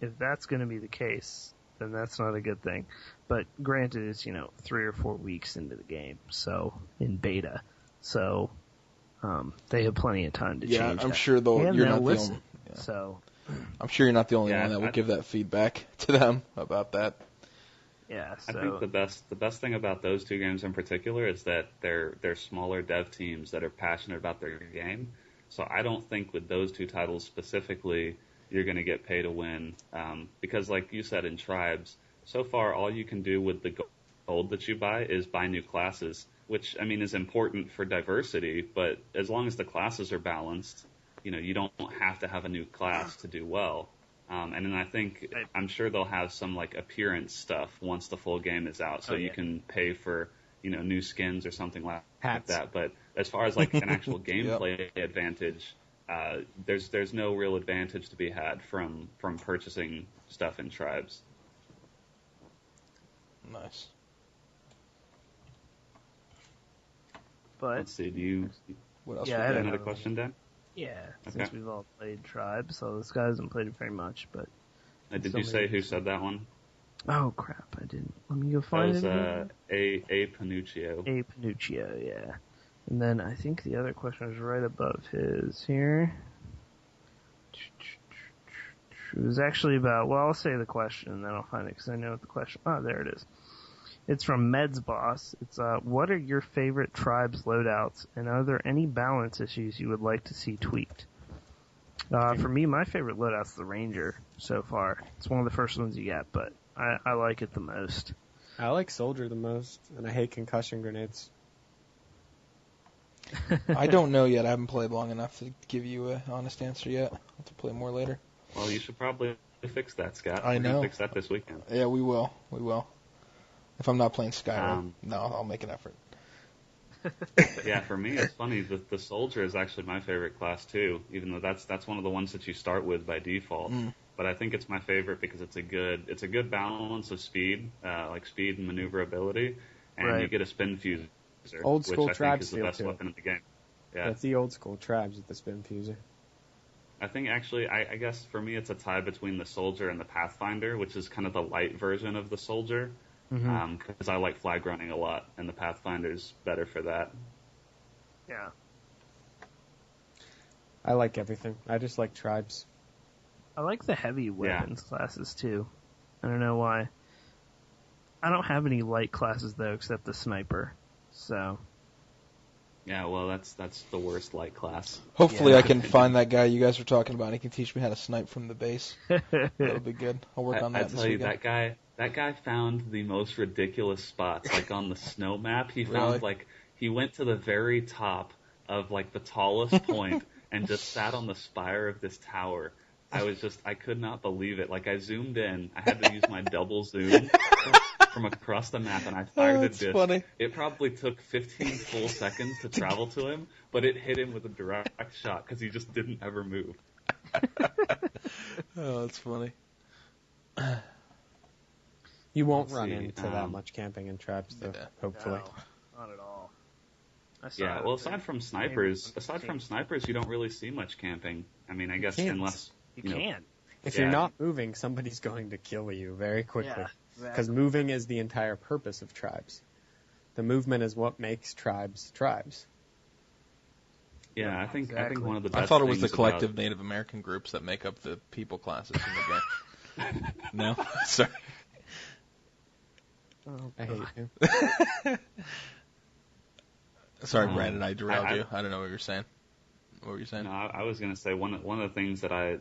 Speaker 3: if that's going to be the case, then that's not a good thing. But granted, it's 3 or 4 weeks into the game, so in beta, so they have plenty of time to change.
Speaker 2: Yeah, I'm
Speaker 3: that.
Speaker 2: sure though
Speaker 3: and
Speaker 2: you're not
Speaker 3: listen,
Speaker 2: the only. Yeah.
Speaker 3: So.
Speaker 2: I'm sure you're not the only one that will give that feedback to them about that.
Speaker 3: Yeah, so.
Speaker 5: I think the best thing about those two games in particular is that they're smaller dev teams that are passionate about their game. So I don't think with those two titles specifically you're going to get pay to win because, like you said in Tribes, so far all you can do with the gold that you buy is buy new classes, which I mean is important for diversity. But as long as the classes are balanced. You don't have to have a new class to do well. And then I'm sure they'll have some like appearance stuff once the full game is out. So you can pay for, new skins or something like that. But as far as like an actual gameplay advantage, there's no real advantage to be had from purchasing stuff in Tribes.
Speaker 2: Nice.
Speaker 3: But
Speaker 5: let's see,
Speaker 2: what else?
Speaker 5: Yeah, I had another question, Dan?
Speaker 3: Yeah, since we've all played Tribes, so this guy hasn't played it very much, but...
Speaker 5: Did you say who said that one?
Speaker 3: Oh, crap, I didn't. Let me go find it.
Speaker 5: That was A. Panuccio.
Speaker 3: A. Panuccio, yeah. And then I think the other question was right above his here. It was actually about... Well, I'll say the question, and then I'll find it, because I know what the question... Oh, there it is. It's from Med's Boss. It's, what are your favorite Tribes loadouts, and are there any balance issues you would like to see tweaked? For me, my favorite loadout's the Ranger so far. It's one of the first ones you get, but I like it the most.
Speaker 4: I like Soldier the most, and I hate concussion grenades.
Speaker 2: I don't know yet. I haven't played long enough to give you an honest answer yet. I'll have to play more later.
Speaker 5: Well, you should probably fix that, Scott.
Speaker 2: I know.
Speaker 5: We're gonna fix that this weekend.
Speaker 2: Yeah, we will. We will. If I'm not playing Skyrim, no, I'll make an effort.
Speaker 5: Yeah, for me, it's funny. The Soldier is actually my favorite class too, even though that's one of the ones that you start with by default. But I think it's my favorite because it's a good balance of speed, like speed and maneuverability, and you get a spin fuser,
Speaker 4: Old school
Speaker 5: which I think is the best weapon in the game. Yeah,
Speaker 4: that's the old school tribes with the spin fuser.
Speaker 5: I think actually, I guess for me, it's a tie between the Soldier and the Pathfinder, which is kind of the light version of the Soldier. Because I like flag running a lot, and the Pathfinder's better for that.
Speaker 3: Yeah.
Speaker 4: I like everything. I just like tribes.
Speaker 3: I like the heavy weapons classes too. I don't know why. I don't have any light classes though, except the sniper. So.
Speaker 5: Yeah, well, that's the worst light class.
Speaker 2: Hopefully, I can find that guy you guys were talking about. And he can teach me how to snipe from the base. That'll be good. I'll work on that.
Speaker 5: I tell you, that guy found the most ridiculous spots. Like on the snow map, he found he went to the very top of like the tallest point and just sat on the spire of this tower. I could not believe it. Like I zoomed in, I had to use my double zoom from across the map, and I fired a disc.
Speaker 2: Funny.
Speaker 5: It probably took 15 full seconds to travel to him, but it hit him with a direct shot because he just didn't ever move.
Speaker 2: Oh, that's funny.
Speaker 4: You won't run into that much camping in tribes, though. Yeah. Hopefully,
Speaker 3: no, not at all.
Speaker 5: Yeah, well, aside from snipers, you don't really see much camping. I mean, I guess unless
Speaker 3: you can't.
Speaker 4: If you're not moving, somebody's going to kill you very quickly. Because moving is the entire purpose of tribes. The movement is what makes tribes tribes.
Speaker 5: Yeah, I think one of the best
Speaker 2: I thought it was the
Speaker 5: things
Speaker 2: collective
Speaker 5: about...
Speaker 2: Native American groups that make up the people classes in the game. No? Sorry.
Speaker 4: Oh, I hate you.
Speaker 2: Sorry, Brandon, I derailed you. I don't know what you're saying. What were you saying?
Speaker 5: No, I was going to say one of the things that I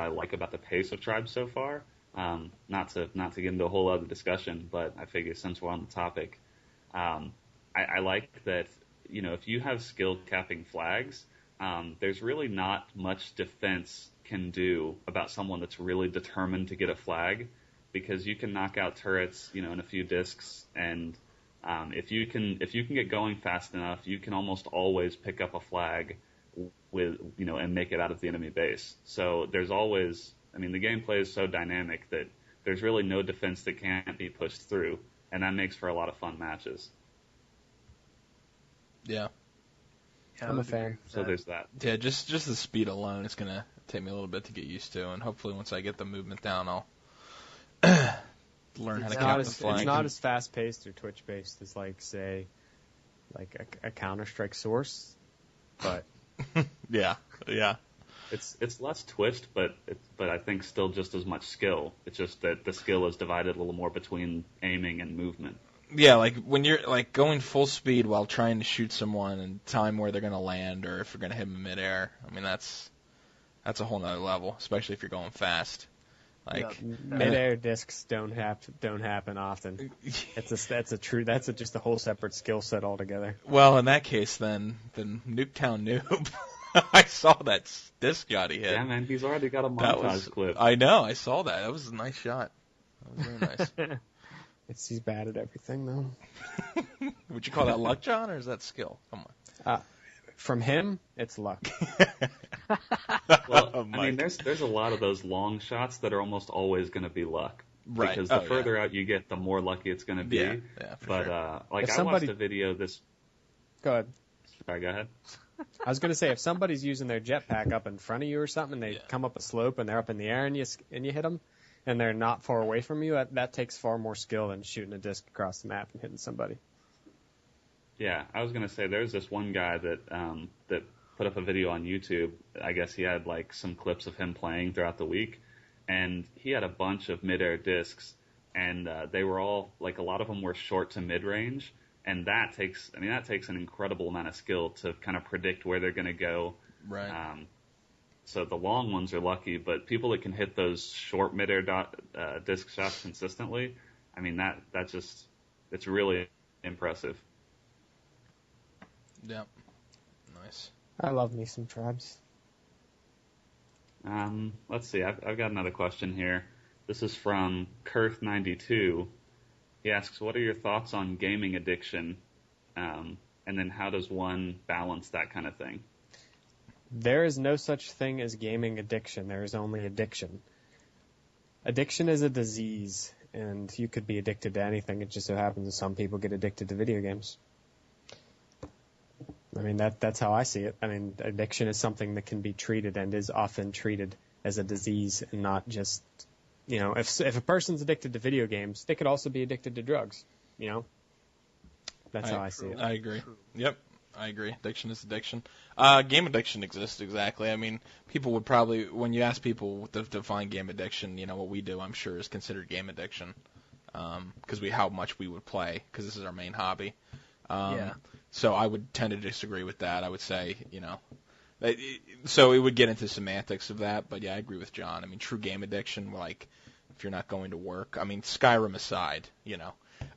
Speaker 5: like about the pace of tribes so far. Not to get into a whole other discussion, but I figure since we're on the topic, I like that, if you have skill capping flags, there's really not much defense can do about someone that's really determined to get a flag, because you can knock out turrets, in a few discs, and if you can get going fast enough, you can almost always pick up a flag with, and make it out of the enemy base. So there's always, the gameplay is so dynamic that there's really no defense that can't be pushed through, and that makes for a lot of fun matches.
Speaker 2: Yeah.
Speaker 4: I'm a fan.
Speaker 5: So there's that.
Speaker 2: Yeah, just the speed alone is going to take me a little bit to get used to, and hopefully once I get the movement down, I'll learn how to cap the flag.
Speaker 4: It's not as fast-paced or Twitch-based as, say, a Counter-Strike Source, but...
Speaker 2: Yeah.
Speaker 5: It's less twist, but I think still just as much skill. It's just that the skill is divided a little more between aiming and movement.
Speaker 2: Yeah, when you're going full speed while trying to shoot someone and time where they're going to land or if you're going to hit them in midair. That's a whole nother level, especially if you're going fast.
Speaker 4: Midair discs don't happen often. That's just a whole separate skill set altogether.
Speaker 2: Well, in that case, then Nuketown Noob. I saw that disc shot he hit.
Speaker 5: Yeah, man, he's already got a montage clip.
Speaker 2: I know, I saw that. That was a nice shot. That was very nice.
Speaker 4: He's bad at everything, though.
Speaker 2: Would you call that luck, John, or is that skill? Come on.
Speaker 4: From him, it's luck.
Speaker 5: Well, there's a lot of those long shots that are almost always going to be luck.
Speaker 2: Right.
Speaker 5: Because the further out you get, the more lucky it's going to be.
Speaker 2: Yeah, for sure.
Speaker 5: I watched a video this...
Speaker 4: Go ahead.
Speaker 5: Sorry, go ahead.
Speaker 4: I was going to say, if somebody's using their jetpack up in front of you or something, and they come up a slope and they're up in the air and you hit them, and they're not far away from you, that takes far more skill than shooting a disc across the map and hitting somebody.
Speaker 5: Yeah, I was going to say, there's this one guy that put up a video on YouTube. I guess he had some clips of him playing throughout the week, and he had a bunch of midair discs, and they were all, a lot of them were short to mid-range, and that takes an incredible amount of skill to kind of predict where they're going to go.
Speaker 2: Right.
Speaker 5: so the long ones are lucky, but people that can hit those short midair disc shots consistently, I mean, it's really impressive.
Speaker 2: Yep. Nice.
Speaker 4: I love me some tribes.
Speaker 5: Let's see. I've got another question here. This is from Kurth92. He asks, what are your thoughts on gaming addiction? And then how does one balance that kind of thing?
Speaker 4: There is no such thing as gaming addiction. There is only addiction. Addiction is a disease, and you could be addicted to anything. It just so happens that some people get addicted to video games. I mean, that's how I see it. I mean, addiction is something that can be treated and is often treated as a disease and not just, if a person's addicted to video games, they could also be addicted to drugs, That's how I see it.
Speaker 2: I agree. Yep. I agree. Addiction is addiction. Game addiction exists, exactly. I mean, people would probably, when you ask people to define game addiction, what we do, I'm sure, is considered game addiction. Because how much we would play, because this is our main hobby. So I would tend to disagree with that. I would say, so it would get into semantics of that, but yeah, I agree with John. I mean, true game addiction, like, if you're not going to work, I mean, Skyrim aside,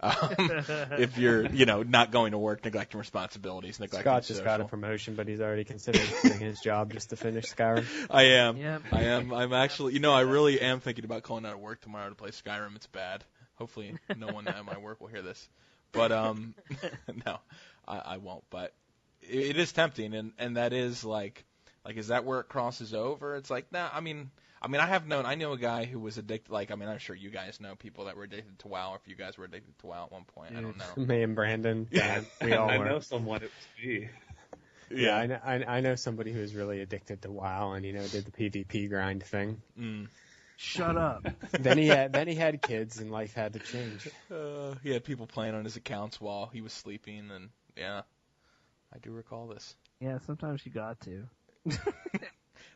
Speaker 2: if you're, not going to work, neglecting responsibilities, neglecting
Speaker 4: Scott
Speaker 2: social.
Speaker 4: just got a promotion, but he's already considered quitting his job just to finish Skyrim.
Speaker 2: I am.
Speaker 3: Yep.
Speaker 2: I am. I'm actually, I really am thinking about calling out of work tomorrow to play Skyrim. It's bad. Hopefully no one at my work will hear this. But, no, I won't. But it is tempting, and that is like, is that where it crosses over? It's like, nah, I mean, I know a guy who was addicted, I'm sure you guys know people that were addicted to WoW, if you guys were addicted to WoW at one point, I don't know.
Speaker 4: Me and Brandon, yeah, we all were.
Speaker 5: I know someone, it was me.
Speaker 4: Yeah, I know somebody who was really addicted to WoW and, did the PvP grind thing.
Speaker 2: Mm.
Speaker 3: Shut up.
Speaker 4: Then he had kids and life had to change.
Speaker 2: He had people playing on his accounts while he was sleeping, and yeah, I do recall this.
Speaker 3: Yeah, sometimes you got to.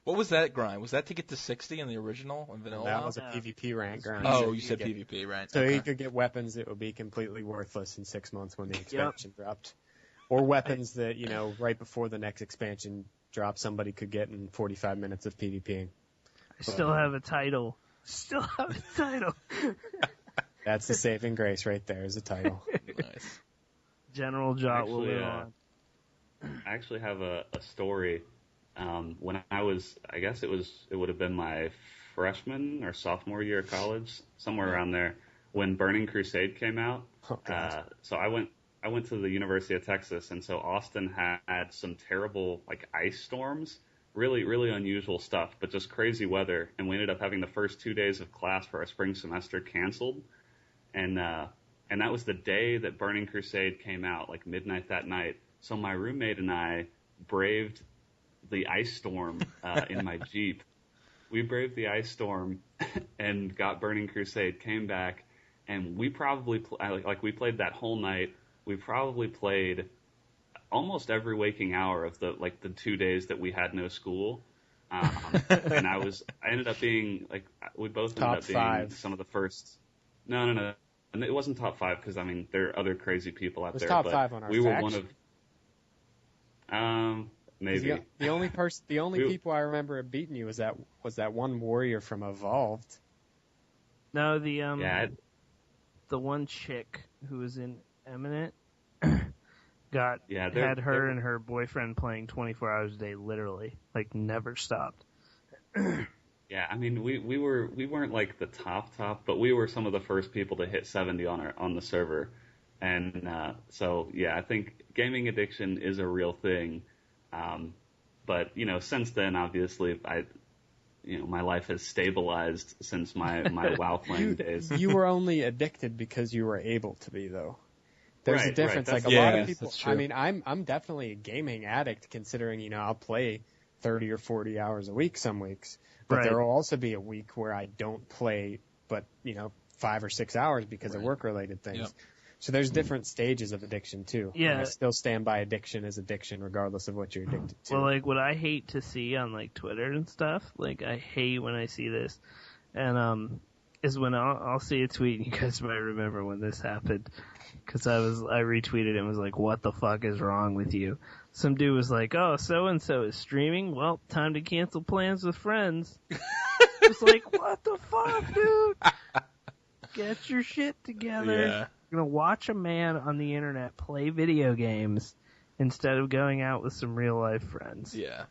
Speaker 2: What was that grind? Was that to get to 60 in the original in vanilla?
Speaker 4: That was a PvP rank grind.
Speaker 2: Oh, you said PvP, right?
Speaker 4: So he could get weapons that would be completely worthless in 6 months when the expansion dropped. Or weapons that, right before the next expansion dropped, somebody could get in 45 minutes of PvPing.
Speaker 3: I still have a title.
Speaker 4: That's the saving grace right there, is a title.
Speaker 2: Nice.
Speaker 3: General Jot will live on.
Speaker 5: I actually have a story. When I was, I guess it would have been my freshman or sophomore year of college, somewhere around there, when Burning Crusade came out.
Speaker 4: Oh, God.
Speaker 5: So I went to the University of Texas, and so Austin had some terrible ice storms, really, really unusual stuff, but just crazy weather. And we ended up having the first 2 days of class for our spring semester canceled, and that was the day that Burning Crusade came out, midnight that night. So my roommate and I braved the ice storm in my Jeep. We braved the ice storm and got Burning Crusade, came back, and we probably we played that whole night. We probably played almost every waking hour of the 2 days that we had no school. And I ended up being we both ended up being
Speaker 4: top 5.
Speaker 5: Some of the first. No. And it wasn't top 5 because there are other crazy people out there.
Speaker 4: Top
Speaker 5: but
Speaker 4: 5 on our
Speaker 5: we were
Speaker 4: faction.
Speaker 5: one of. Maybe.
Speaker 4: The only people I remember beating you was that one warrior from Evolved.
Speaker 3: No, the one chick who was in Eminent had her and her boyfriend playing 24 hours a day, literally, never stopped.
Speaker 5: Yeah, I mean, we weren't the top, but we were some of the first people to hit 70 on the server, and so yeah, I think gaming addiction is a real thing. But since then, obviously, my life has stabilized since my WoW playing days.
Speaker 4: You were only addicted because you were able to be, though. There's a difference.
Speaker 5: Right.
Speaker 4: A lot of people. I mean, I'm definitely a gaming addict, considering I'll play 30 or 40 hours a week some weeks, but there will also be a week where I don't play, but 5 or 6 hours because of work-related things. Yep. So there's different stages of addiction too.
Speaker 3: Yeah.
Speaker 4: And I still stand by addiction as addiction, regardless of what you're addicted to.
Speaker 3: Well, what I hate to see on Twitter and stuff, I hate when I see this, and is when I'll see a tweet, and you guys might remember when this happened, because I retweeted it and was like, what the fuck is wrong with you? Some dude was like, oh, so-and-so is streaming, well, time to cancel plans with friends. It's like, what the fuck, dude? Get your shit together.
Speaker 2: Yeah.
Speaker 3: You're gonna watch a man on the internet play video games instead of going out with some real life friends.
Speaker 2: Yeah.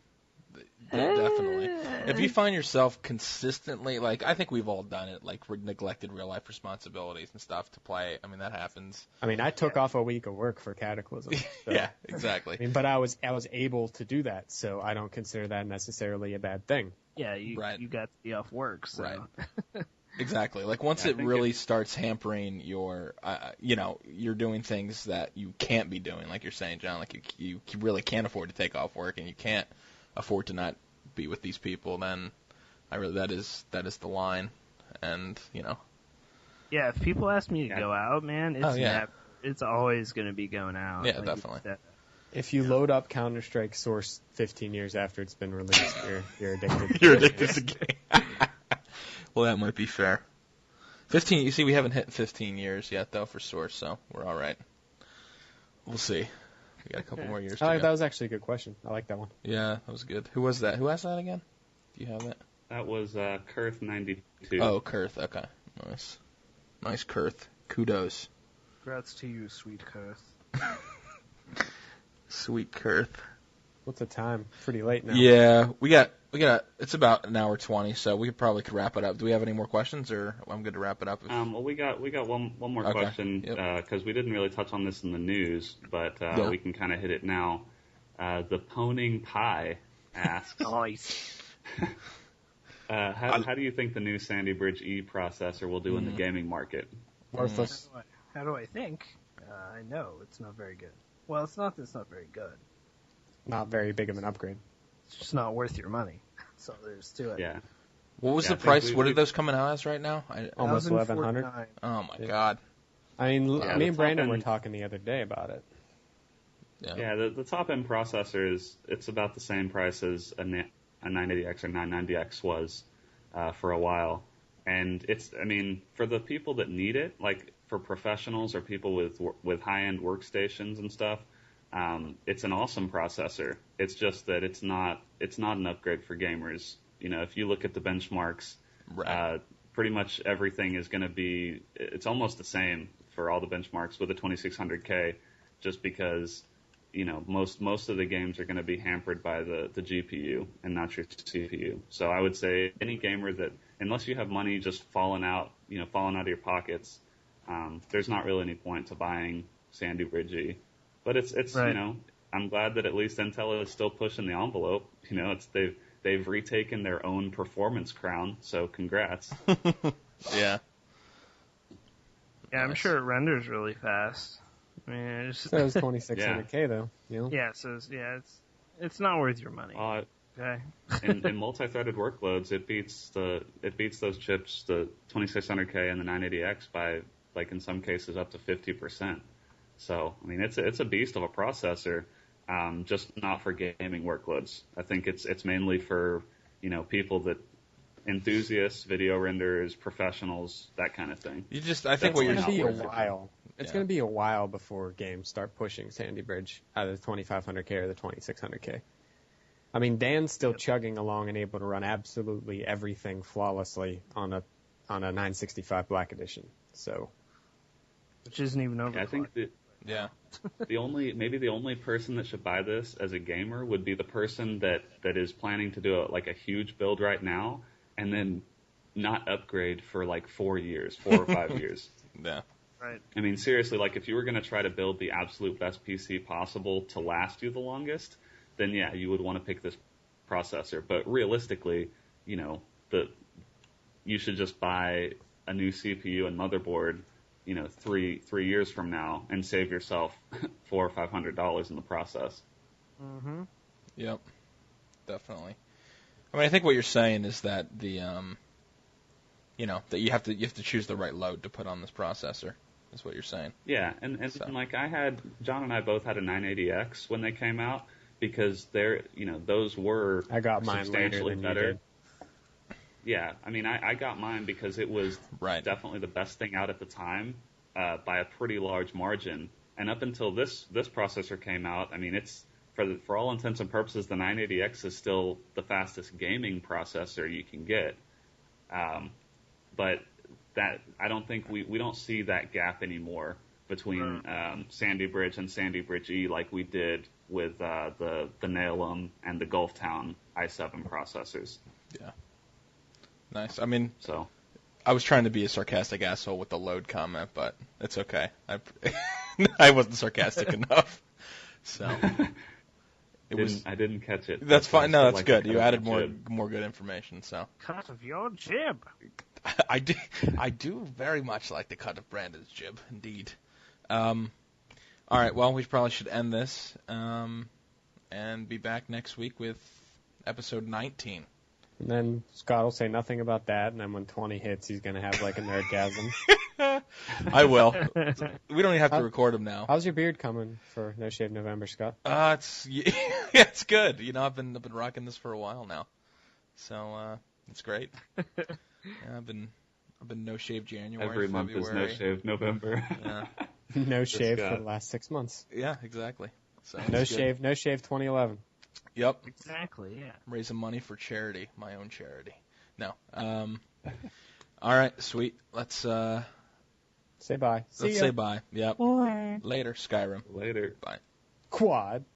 Speaker 2: Definitely. If you find yourself consistently, like, I think we've all done it, like, neglected real life responsibilities and stuff to play. I mean, that happens.
Speaker 4: I mean, I took off a week of work for Cataclysm. So.
Speaker 2: Yeah, exactly.
Speaker 4: I mean, but I was able to do that, so I don't consider that necessarily a bad thing.
Speaker 3: Yeah, you got to be off work, so.
Speaker 2: Right. Exactly. Like, once it really starts hampering your, you're doing things that you can't be doing, like you're saying, John, like, you really can't afford to take off work and you can't afford to not be with these people, then that is the line. And,
Speaker 3: Yeah, if people ask me to go out, man, it's always going to be going out.
Speaker 2: Yeah, like, definitely.
Speaker 4: If you load up Counter-Strike Source 15 years after it's been released, you're addicted.
Speaker 2: You're addicted to the game. Well, that might be fair. 15, you see, we haven't hit 15 years yet, though, for Source, so we're all right. We'll see. We got a couple more years to go.
Speaker 4: That was actually a good question. I like that one.
Speaker 2: Yeah, that was good. Who was that? Who asked that again? Do you have it?
Speaker 5: That was Kurth92.
Speaker 2: Oh, Kurth. Okay. Nice. Nice, Kurth. Kudos.
Speaker 3: Congrats to you, sweet Kurth.
Speaker 2: Sweet Kurth.
Speaker 4: What's the time? Pretty late now.
Speaker 2: Yeah, we got. It's about an hour 20, so we could wrap it up. Do we have any more questions, or I'm good to wrap it up?
Speaker 5: Well, we got one more question because we didn't really touch on this in the news, but we can kind of hit it now. The Poning Pie asks,
Speaker 3: nice.
Speaker 5: How do you think the new Sandy Bridge E processor will do in the gaming market?
Speaker 4: Worthless.
Speaker 3: How do I think? I know it's not very good. Well, it's not very good.
Speaker 4: Not very big of an upgrade.
Speaker 3: It's just not worth your money. So there's to it.
Speaker 5: Yeah.
Speaker 2: What was the price? What are those coming out as right now?
Speaker 4: Almost 1,100.
Speaker 2: Oh my god.
Speaker 4: I mean, me and Brandon were talking the other day about it.
Speaker 5: Yeah, the top end processor it's about the same price as a 980X or 990X was for a while, and for the people that need it, like for professionals or people with high end workstations and stuff. It's an awesome processor. It's just that it's not an upgrade for gamers. If you look at the benchmarks, pretty much everything is going to be. It's almost the same for all the benchmarks with a 2600K, just because most of the games are going to be hampered by the GPU and not your CPU. So I would say any gamer that, unless you have money just falling out of your pockets, there's not really any point to buying Sandy Bridge E. But it's right. I'm glad that at least Intel is still pushing the envelope. They've retaken their own performance crown, so congrats.
Speaker 2: Yeah.
Speaker 3: Yeah, I'm sure it renders really fast. I mean,
Speaker 4: it's 2600K though.
Speaker 3: Yeah, so it's not worth your money. Okay.
Speaker 5: in multi-threaded workloads, it beats those chips, the 2600K and the 980X by, like, in some cases up to 50%. So, I mean, it's a beast of a processor, just not for gaming workloads. I think it's mainly for, people that enthusiasts, video renderers, professionals, that kind of thing.
Speaker 2: I think what you're
Speaker 4: going to be a while. It's going to be a while before games start pushing Sandy Bridge, either the 2500K or the 2600K. I mean, Dan's still chugging along and able to run absolutely everything flawlessly on a 965 Black Edition. So,
Speaker 3: which isn't even over.
Speaker 5: I think that.
Speaker 2: Yeah.
Speaker 5: the only person that should buy this as a gamer would be the person that is planning to do a huge build right now and then not upgrade for like 4 or 5 years.
Speaker 2: Yeah.
Speaker 3: Right.
Speaker 5: I mean, seriously, like if you were going to try to build the absolute best PC possible to last you the longest, then yeah, you would want to pick this processor. But realistically, you should just buy a new CPU and motherboard, 3 years from now, and save yourself $400 or $500 in the process.
Speaker 3: Mm-hmm.
Speaker 2: Yep, definitely. I mean, I think what you're saying is that that you have to choose the right load to put on this processor. Is what you're saying.
Speaker 5: Yeah, and like John and I both had a 980X when they came out because those were
Speaker 4: I got mine
Speaker 5: substantially
Speaker 4: later than
Speaker 5: better.
Speaker 4: you did.
Speaker 5: Yeah, I mean, I got mine because it was definitely the best thing out at the time by a pretty large margin. And up until this processor came out, I mean, it's for all intents and purposes, the 980X is still the fastest gaming processor you can get. But that I don't think we don't see that gap anymore between Sandy Bridge and Sandy Bridge E like we did with the Nalem and the Gulftown i7 processors.
Speaker 2: Yeah. Nice. I mean,
Speaker 5: so
Speaker 2: I was trying to be a sarcastic asshole with the load comment, but it's okay. I wasn't sarcastic enough. So
Speaker 5: I didn't catch it.
Speaker 2: That's fine. No, that's good. You added more good information. So
Speaker 3: cut of your jib.
Speaker 2: I do very much like the cut of Brandon's jib, indeed. All right. Well, we probably should end this and be back next week with episode 19.
Speaker 4: And then Scott will say nothing about that, and then when 20 hits, he's going to have like a nerdgasm.
Speaker 2: I will. We don't even have to record him now.
Speaker 4: How's your beard coming for No Shave November, Scott?
Speaker 2: It's good. You know, I've been rocking this for a while now, so it's great. Yeah, I've been No Shave January.
Speaker 5: Every month
Speaker 2: February.
Speaker 5: is No Shave November.
Speaker 2: Yeah.
Speaker 4: No shave for the last 6 months.
Speaker 2: Yeah, exactly. So
Speaker 4: No Shave 2011.
Speaker 2: Yep.
Speaker 3: Exactly, yeah.
Speaker 2: I'm raising money for charity, my own charity. No. All right, sweet. Let's
Speaker 4: say bye.
Speaker 2: Let's say bye. Yep.
Speaker 3: Bye.
Speaker 2: Later, Skyrim.
Speaker 5: Later.
Speaker 2: Bye.
Speaker 4: Quad.